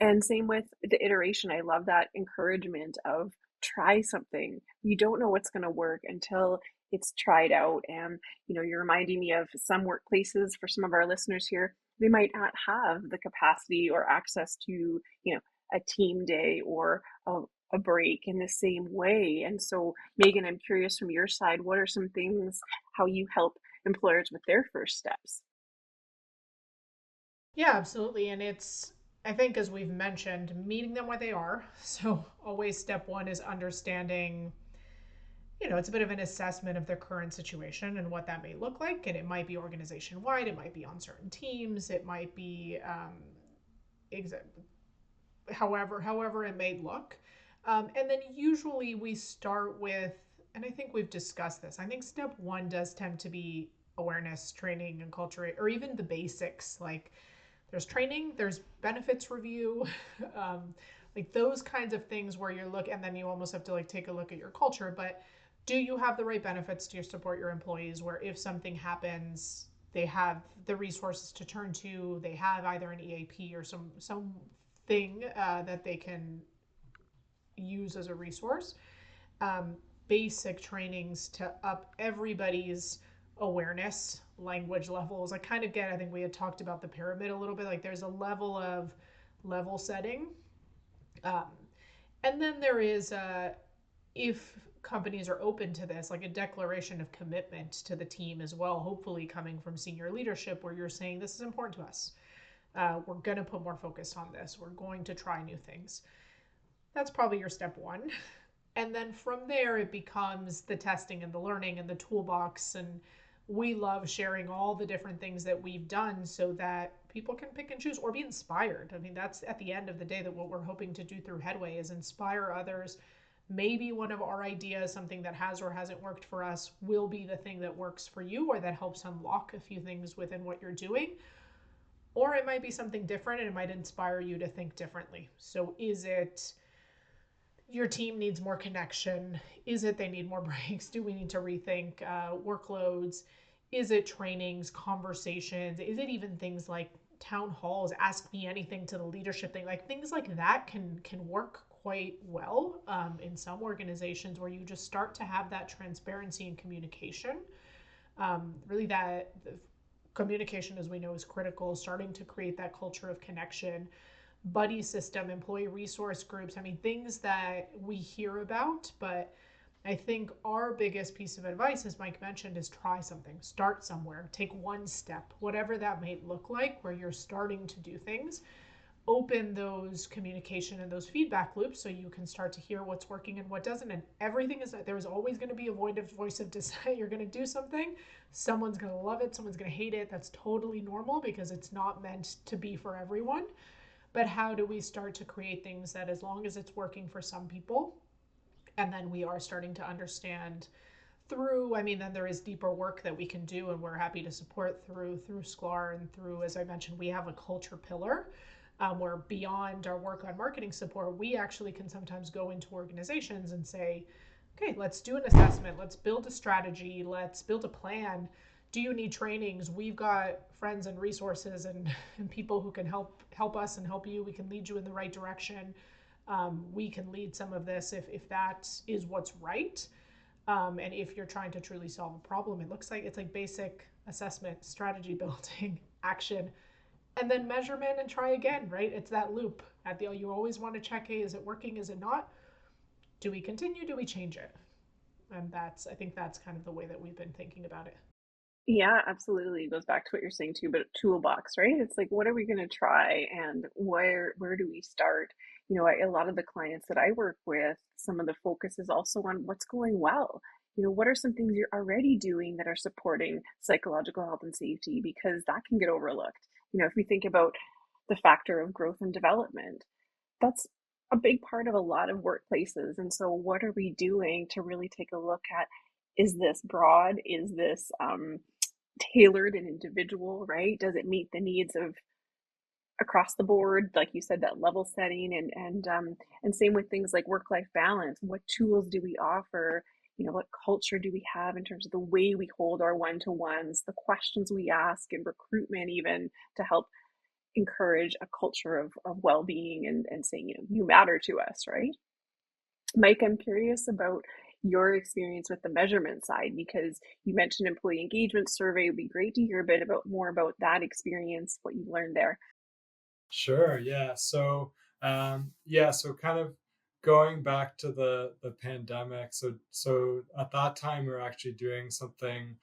And same with the iteration. I love that encouragement of try something. You don't know what's going to work until it's tried out. And, you're reminding me of some workplaces for some of our listeners here. They might not have the capacity or access to, a team day or a break in the same way. And so, Megan, I'm curious from your side, what are some things, how you help employers with their first steps? Yeah, absolutely. And I think, as we've mentioned, meeting them where they are. So always step one is understanding, it's a bit of an assessment of their current situation and what that may look like. And it might be organization wide, it might be on certain teams, it might be however it may look. And then usually we start with, and I think we've discussed this, I think step one does tend to be awareness, training, and culture, or even the basics. Like there's training, there's benefits review, like those kinds of things where you're and then you almost have to take a look at your culture. But do you have the right benefits to support your employees, where if something happens, they have the resources to turn to, they have either an EAP or something that they can use as a resource. Basic trainings to up everybody's awareness, language levels. I think we had talked about the pyramid a little bit. Like there's a level of level setting. And then there is, if companies are open to this, like a declaration of commitment to the team as well, hopefully coming from senior leadership, where you're saying this is important to us. We're going to put more focus on this. We're going to try new things. That's probably your step one. And then from there, it becomes the testing and the learning and the toolbox. And we love sharing all the different things that we've done so that people can pick and choose or be inspired. I mean, that's at the end of the day that what we're hoping to do through Headway is inspire others. Maybe one of our ideas, something that has or hasn't worked for us, will be the thing that works for you, or that helps unlock a few things within what you're doing. Or it might be something different and it might inspire you to think differently. So is it your team needs more connection? Is it they need more breaks? Do we need to rethink workloads? Is it trainings, conversations? Is it even things like town halls, ask me anything to the leadership thing? Like things like that can work quite well in some organizations, where you just start to have that transparency and communication. Really that communication, as we know, is critical, starting to create that culture of connection. buddy system, employee resource groups. I mean, things that we hear about, but I think our biggest piece of advice, as Mike mentioned, is try something, start somewhere, take one step, whatever that might look like, where you're starting to do things. Open those communication and those feedback loops so you can start to hear what's working and what doesn't. And everything is, there's always going to be a voice of dissent. You're going to do something, someone's going to love it, someone's going to hate it. That's totally normal because it's not meant to be for everyone. But how do we start to create things that, as long as it's working for some people, and then we are starting to understand through, I mean, then there is deeper work that we can do, and we're happy to support through Sklar, and through, as I mentioned, we have a culture pillar where beyond our work on marketing support, we actually can sometimes go into organizations and say, okay, let's do an assessment, let's build a strategy, let's build a plan. Do you need trainings? We've got friends and resources and people who can help us and help you. We can lead you in the right direction. We can lead some of this if that is what's right. And if you're trying to truly solve a problem, it looks like it's like basic assessment, strategy building, action, and then measurement and try again, right? It's that loop. You always want to check, hey, is it working? Is it not? Do we continue? Do we change it? And I think that's kind of the way that we've been thinking about it. Yeah, absolutely. It goes back to what you're saying too, but toolbox, right? It's like, what are we going to try, and where do we start? A lot of the clients that I work with, some of the focus is also on what's going well. What are some things you're already doing that are supporting psychological health and safety? Because that can get overlooked. If we think about the factor of growth and development, that's a big part of a lot of workplaces. And so what are we doing to really take a look at, is this broad? Is this tailored and individual, right? Does it meet the needs of across the board, like you said, that level setting, and same with things like work-life balance. What tools do we offer? What culture do we have in terms of the way we hold our one-to-ones, the questions we ask in recruitment, even to help encourage a culture of well-being and saying, you matter to us, right? Mike, I'm curious about your experience with the measurement side, because you mentioned employee engagement survey. It would be great to hear a bit more about that experience, what you learned there. Sure. Yeah. So, so kind of going back to the pandemic. So at that time, we were actually doing something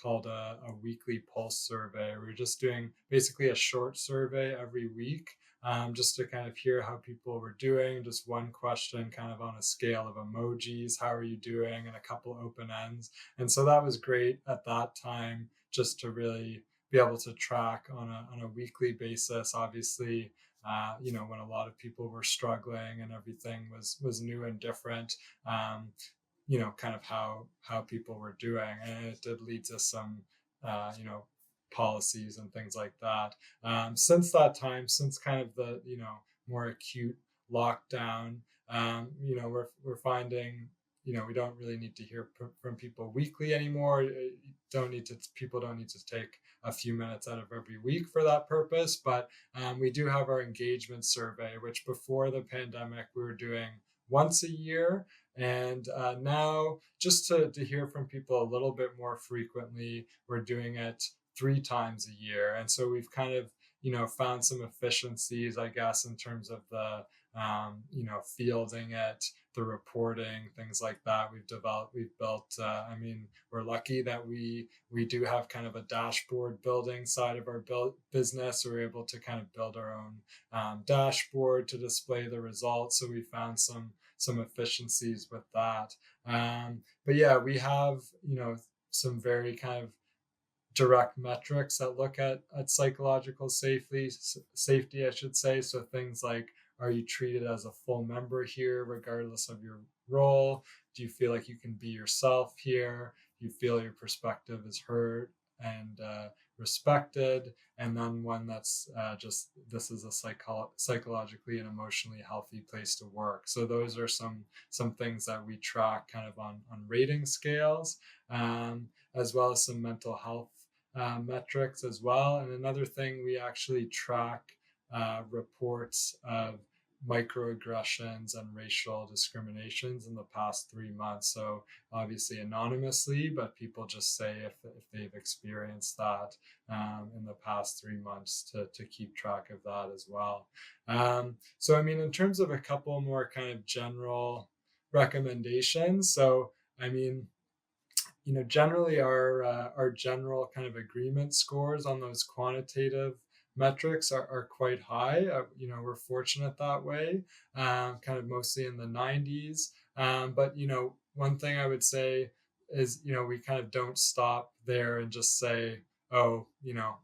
called a weekly pulse survey. We were just doing basically a short survey every week, just to kind of hear how people were doing. Just one question, kind of on a scale of emojis. How are you doing? And a couple open ends. And so that was great at that time, just to really be able to track on a weekly basis. Obviously, when a lot of people were struggling and everything was new and different, kind of how people were doing, and it did lead to some, policies and things like that. Since that time, since kind of the more acute lockdown, we're finding we don't really need to hear from people weekly anymore. People don't need to take a few minutes out of every week for that purpose. But we do have our engagement survey, which before the pandemic we were doing once a year. And now, just to hear from people a little bit more frequently, we're doing it 3 times a year. And so we've kind of, found some efficiencies, I guess, in terms of the, fielding it, the reporting, things like that. We've built, we're lucky that we do have kind of a dashboard building side of our business. So we're able to kind of build our own dashboard to display the results. So we found some efficiencies with that. But yeah, we have, some very kind of direct metrics that look at psychological safety, I should say. So things like, are you treated as a full member here, regardless of your role? Do you feel like you can be yourself here? Do you feel your perspective is heard and respected? And then one that's just, this is a psychologically and emotionally healthy place to work. So those are some things that we track kind of on rating scales, as well as some mental health metrics as well. And another thing, we actually track reports of microaggressions and racial discriminations in the past 3 months. So obviously anonymously, but people just say if they've experienced that in the past 3 months to keep track of that as well. So I mean, in terms of a couple more kind of general recommendations, so I mean, generally our general kind of agreement scores on those quantitative metrics are quite high. We're fortunate that way, kind of mostly in the 90s. But one thing I would say is, we kind of don't stop there and just say, oh,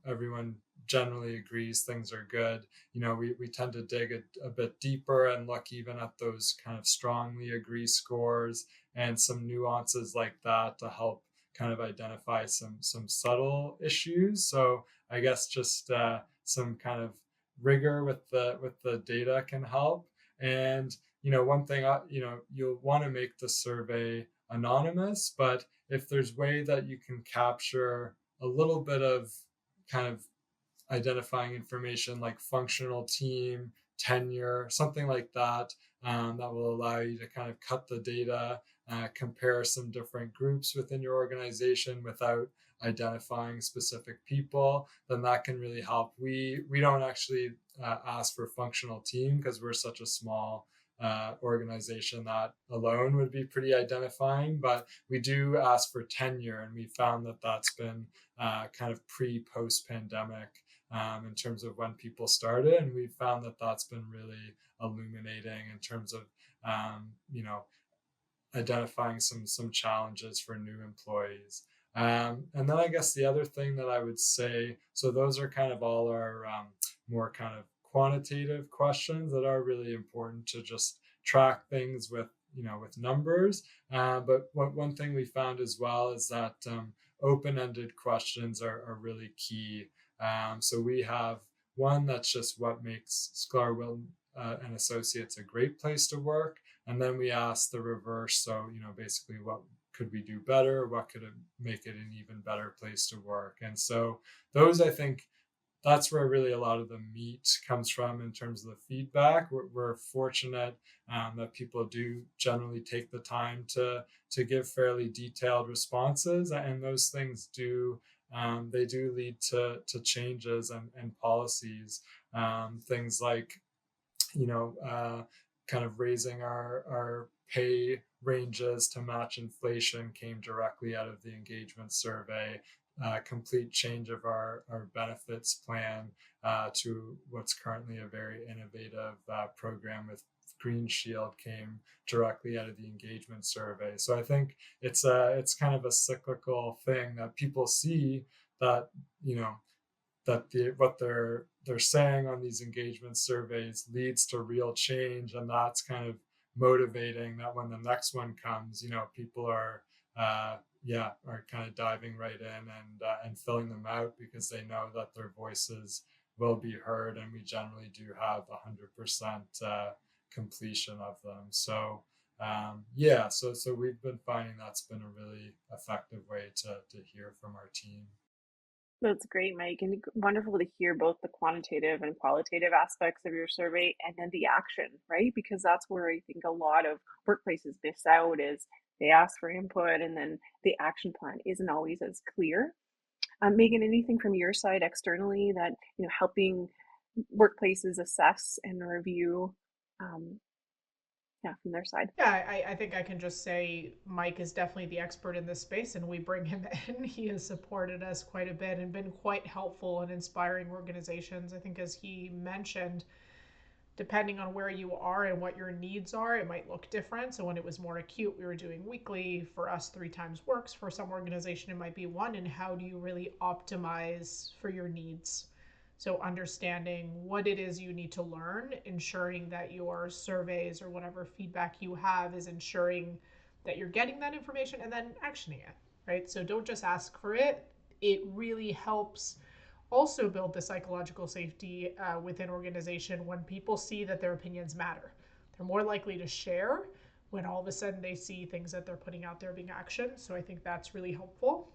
everyone generally agrees things are good. We tend to dig a bit deeper and look even at those kind of strongly agree scores and some nuances like that to help kind of identify some subtle issues. So I guess just some kind of rigor with the data can help. And one thing, you'll want to make the survey anonymous, but if there's way that you can capture a little bit of kind of identifying information like functional team, tenure, something like that, that will allow you to kind of cut the data, compare some different groups within your organization without identifying specific people, then that can really help. We don't actually ask for functional team because we're such a small organization that alone would be pretty identifying, but we do ask for tenure, and we found that that's been kind of pre-post pandemic in terms of when people started, and we found that that's been really illuminating in terms of identifying some challenges for new employees. And then I guess the other thing that I would say, so those are kind of all our more kind of quantitative questions that are really important to just track things with numbers. But one thing we found as well is that open-ended questions are really key. So we have one that's just what makes Sklar, Wilton and Associates a great place to work. And then we ask the reverse. So, basically what could we do better? What could make it an even better place to work? And so those, I think, that's where really a lot of the meat comes from in terms of the feedback. We're fortunate that people do generally take the time to give fairly detailed responses, and those things do they do lead to changes and policies. Things like kind of raising our pay ranges to match inflation came directly out of the engagement survey. Complete change of our benefits plan to what's currently a very innovative program with Green Shield came directly out of the engagement survey. So I think it's kind of a cyclical thing that people see that what they're saying on these engagement surveys leads to real change, and that's kind of motivating that when the next one comes, people are kind of diving right in and filling them out because they know that their voices will be heard, and we generally do have 100% completion of them. So so we've been finding that's been a really effective way to hear from our team. That's great, Mike, and wonderful to hear both the quantitative and qualitative aspects of your survey and then the action, right? Because that's where I think a lot of workplaces miss out is they ask for input and then the action plan isn't always as clear. Megan, anything from your side externally that, helping workplaces assess and review from their side? Yeah, I think I can just say Mike is definitely the expert in this space, and we bring him in. He has supported us quite a bit and been quite helpful in inspiring organizations. I think, as he mentioned, depending on where you are and what your needs are, it might look different. So when it was more acute, we were doing weekly. For us, 3 times works. For some organization, it might be 1. And how do you really optimize for your needs? So understanding what it is you need to learn, ensuring that your surveys or whatever feedback you have is ensuring that you're getting that information and then actioning it, right? So don't just ask for it. It really helps also build the psychological safety within organization when people see that their opinions matter. They're more likely to share when all of a sudden they see things that they're putting out there being actioned. So I think that's really helpful.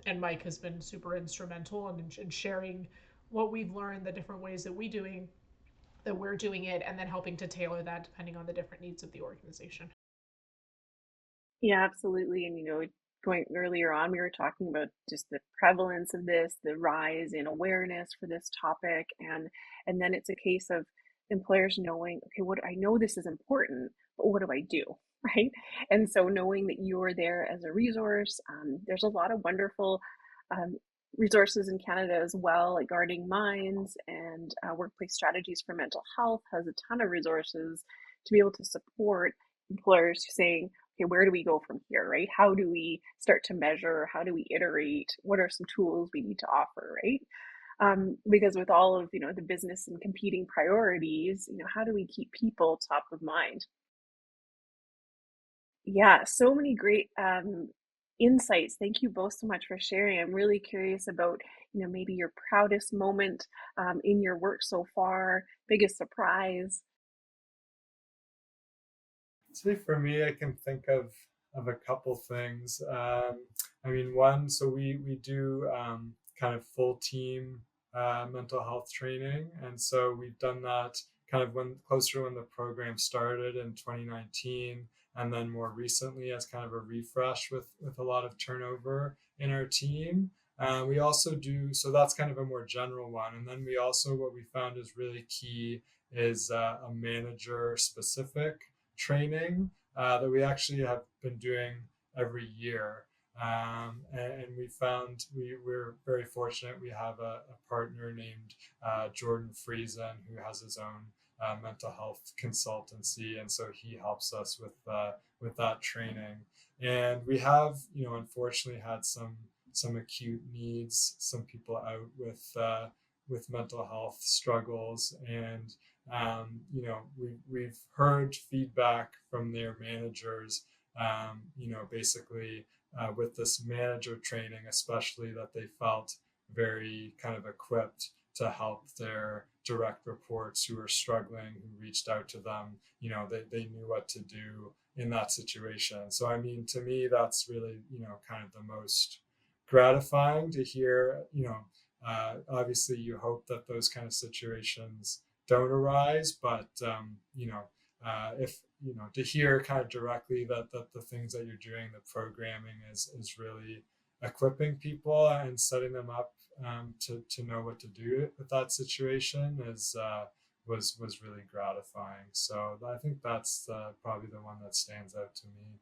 And Mike has been super instrumental in sharing what we've learned, the different ways that that we're doing it, and then helping to tailor that depending on the different needs of the organization. Yeah, absolutely. And, going earlier on, we were talking about just the prevalence of this, the rise in awareness for this topic. And then it's a case of employers knowing, okay, what I know this is important, but what do I do? Right. And so knowing that you're there as a resource, there's a lot of wonderful um, resources in Canada as well, like Guarding Minds and Workplace Strategies for Mental Health has a ton of resources to be able to support employers saying, okay, where do we go from here, right? How do we start to measure? How do we iterate? What are some tools we need to offer, right? Because with all of, the business and competing priorities, how do we keep people top of mind? Yeah, so many great insights. Thank you both so much for sharing. I'm really curious about, maybe your proudest moment in your work so far, biggest surprise. See, for me, I can think of a couple things. I mean, one, so we do kind of full team mental health training, and so we've done that kind of closer when the program started in 2019, and then more recently as kind of a refresh with a lot of turnover in our team. We also do, so that's kind of a more general one, and then we also, what we found is really key is a manager specific training that we actually have been doing every year. And we found we're very fortunate. We have a partner named Jordan Friesen who has his own mental health consultancy, and so he helps us with that training. And we have, unfortunately had some acute needs, some people out with mental health struggles, and we've heard feedback from their managers, basically with this manager training, especially that they felt very kind of equipped to help their direct reports who are struggling, who reached out to them. They knew what to do in that situation. So, I mean, to me, that's really, kind of the most gratifying to hear. Obviously you hope that those kind of situations don't arise, but if to hear kind of directly that the things that you're doing, the programming is really equipping people and setting them up to know what to do with that situation was really gratifying. So I think that's probably the one that stands out to me.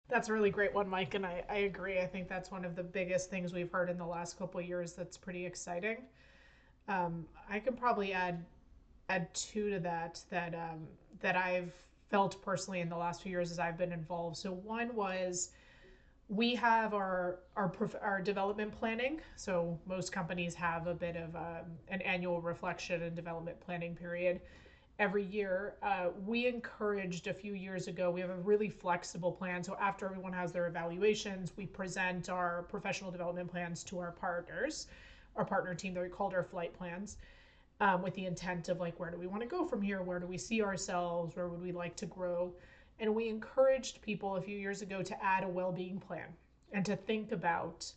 That's a really great one, Mike, and I agree. I think that's one of the biggest things we've heard in the last couple of years that's pretty exciting. I can probably add two to that I've felt personally in the last few years as I've been involved. So one was we have our development planning. So most companies have a bit of an annual reflection and development planning period every year. We encouraged a few years ago, we have a really flexible plan. So after everyone has their evaluations, we present our professional development plans to our partners, our partner team. They're called our flight plans, with the intent of like, where do we want to go from here? Where do we see ourselves? Where would we like to grow? And we encouraged people a few years ago to add a well-being plan and to think about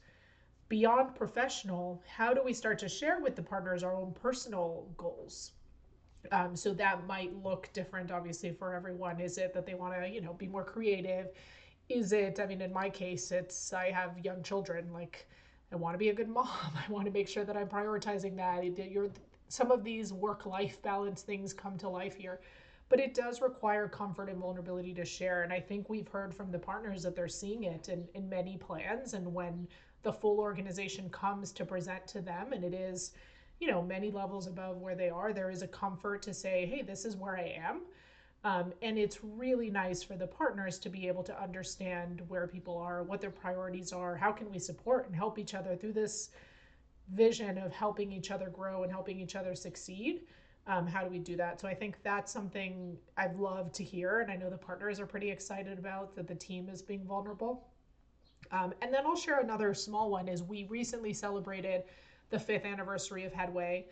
beyond professional, how do we start to share with the partners our own personal goals? So that might look different, obviously, for everyone. Is it that they want to, be more creative? Is it, I mean, in my case, I have young children. Like, I want to be a good mom. I want to make sure that I'm prioritizing that. Some of these work-life balance things come to life here, but it does require comfort and vulnerability to share. And I think we've heard from the partners that they're seeing it in many plans. And when the full organization comes to present to them, and it is, many levels above where they are, there is a comfort to say, hey, this is where I am. And it's really nice for the partners to be able to understand where people are, what their priorities are, how can we support and help each other through this vision of helping each other grow and helping each other succeed. How do we do that? So I think that's something I've loved to hear, and I know the partners are pretty excited about, that the team is being vulnerable. And then I'll share another small one. Is we recently celebrated the 5th anniversary of Headway.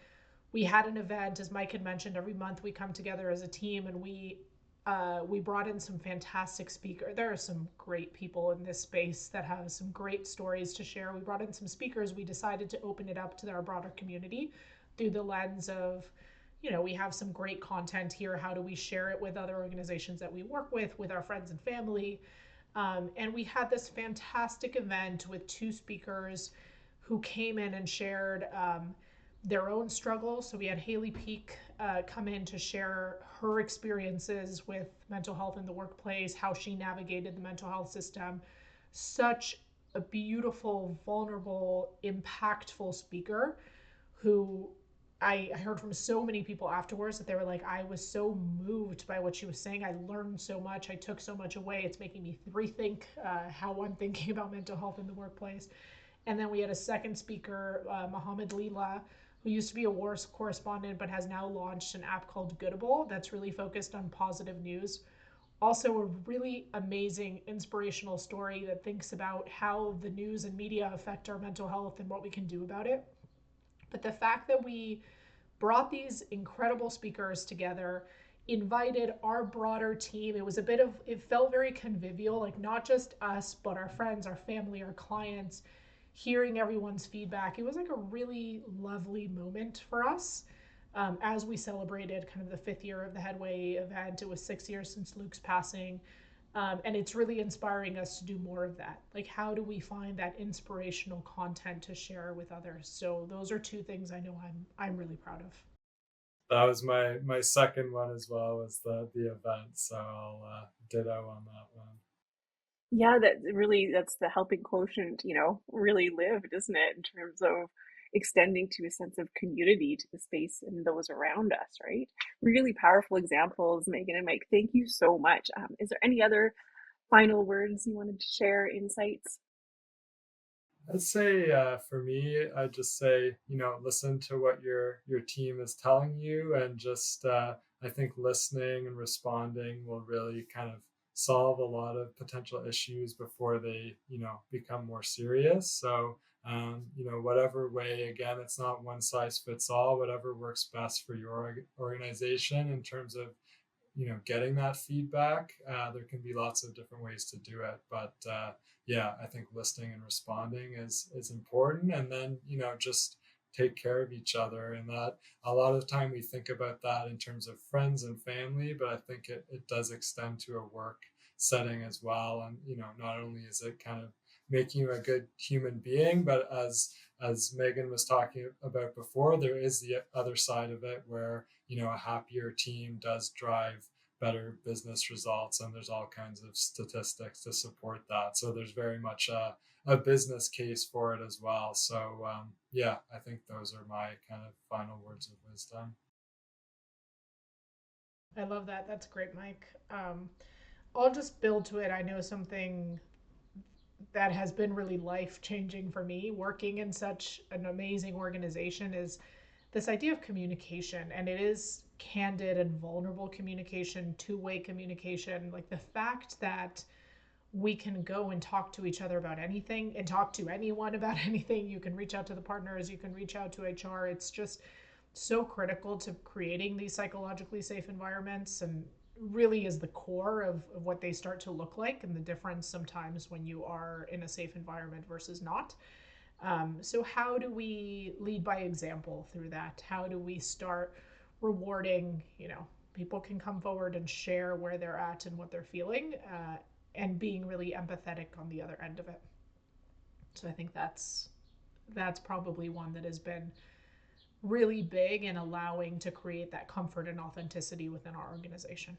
We had an event, as Mike had mentioned. Every month we come together as a team and we We brought in some fantastic speakers. There are some great people in this space that have some great stories to share. We brought in some speakers. We decided to open it up to our broader community through the lens of, we have some great content here. How do we share it with other organizations that we work with our friends and family? And we had this fantastic event with 2 speakers who came in and shared their own struggles. So we had Haley Peak come in to share her experiences with mental health in the workplace, how she navigated the mental health system. Such a beautiful, vulnerable, impactful speaker who I heard from so many people afterwards that they were like, I was so moved by what she was saying. I learned so much. I took so much away. It's making me rethink how I'm thinking about mental health in the workplace. And then we had a second speaker, Mohammed Leela, who used to be a war correspondent but has now launched an app called Goodable that's really focused on positive news. Also a really amazing, inspirational story that thinks about how the news and media affect our mental health and what we can do about it. But the fact that we brought these incredible speakers together, invited our broader team, it felt very convivial, like not just us, but our friends, our family, our clients, hearing everyone's feedback. It was like a really lovely moment for us as we celebrated kind of the 5th year of the Headway event. It was 6 years since Luke's passing. And it's really inspiring us to do more of that. Like, how do we find that inspirational content to share with others? So those are 2 things I know I'm really proud of. That was my second one as well, was the event. So I'll ditto on that one. Yeah, that's the helping quotient, really lived, isn't it, in terms of extending to a sense of community to the space and those around us, right? Really powerful examples, Megan and Mike. Thank you so much. Is there any other final words you wanted to share, insights? I'd say for me, I'd just say, listen to what your team is telling you, and just I think listening and responding will really kind of solve a lot of potential issues before they, become more serious. So, whatever way, again, it's not one size fits all. Whatever works best for your organization in terms of getting that feedback. There can be lots of different ways to do it, but yeah, I think listening and responding is important. And then just take care of each other. And that a lot of the time we think about that in terms of friends and family, but I think it does extend to a work setting as well. And not only is it kind of making you a good human being, but as Megan was talking about before, there is the other side of it where a happier team does drive better business results, and there's all kinds of statistics to support that. So there's very much a business case for it as well. So yeah, I think those are my kind of final words of wisdom. I love that. That's great, Mike. I'll just build to it. I know something that has been really life-changing for me working in such an amazing organization is this idea of communication. And it is candid and vulnerable communication, 2-way communication. Like the fact that we can go and talk to each other about anything and talk to anyone about anything. You can reach out to the partners, you can reach out to HR. It's just so critical to creating these psychologically safe environments, and really is the core of what they start to look like, and the difference sometimes when you are in a safe environment versus not. So how do we lead by example through that? How do we start rewarding, people can come forward and share where they're at and what they're feeling, and being really empathetic on the other end of it. So I think that's probably one that has been really big in allowing to create that comfort and authenticity within our organization.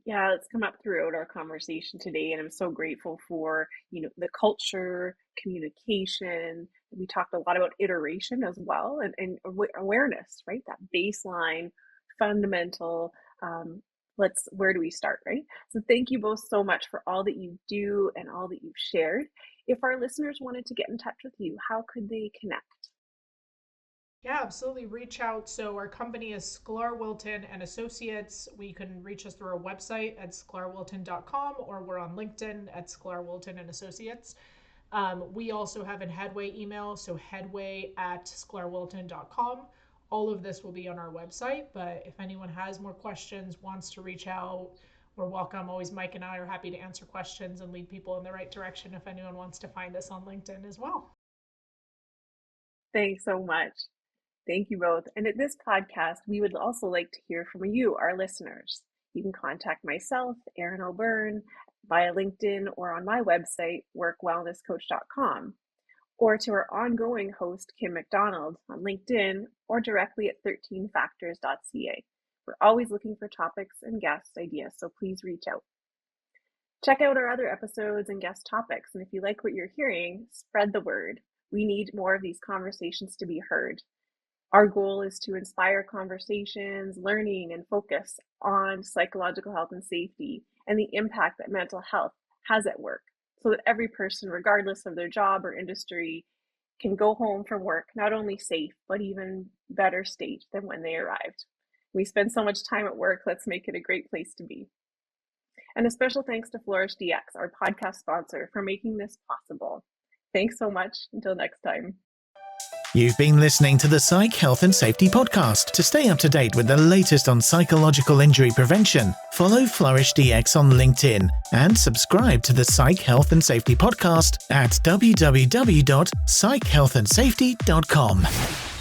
Yeah, it's come up throughout our conversation today, and I'm so grateful for, the culture, communication. We talked a lot about iteration as well, and awareness, right? That baseline, fundamental, where do we start, right? So thank you both so much for all that you do and all that you've shared. If our listeners wanted to get in touch with you, how could they connect? Yeah, absolutely. Reach out. So our company is Sklar, Wilton Associates. We can reach us through our website at sklarwilton.com, or we're on LinkedIn at Sklar, Wilton Associates. We also have a Headway email, so headway@sklarwilton.com. all of this will be on our website, but if anyone has more questions, wants to reach out, we're welcome. Always Mike and I are happy to answer questions and lead people in the right direction if anyone wants to find us on LinkedIn as well. Thanks so much. Thank you both. And at this podcast, we would also like to hear from you, our listeners. You can contact myself, Erin O'Byrne, via LinkedIn or on my website, workwellnesscoach.com, or to our ongoing host, Kim McDonald, on LinkedIn or directly at 13factors.ca. We're always looking for topics and guest ideas, so please reach out. Check out our other episodes and guest topics, and if you like what you're hearing, spread the word. We need more of these conversations to be heard. Our goal is to inspire conversations, learning, and focus on psychological health and safety and the impact that mental health has at work, so that every person, regardless of their job or industry, can go home from work not only safe, but even better state than when they arrived. We spend so much time at work, let's make it a great place to be. And a special thanks to Flourish DX, our podcast sponsor, for making this possible. Thanks so much. Until next time. You've been listening to the Psych Health and Safety Podcast. To stay up to date with the latest on psychological injury prevention, follow Flourish DX on LinkedIn and subscribe to the Psych Health and Safety Podcast at www.psychealthandsafety.com.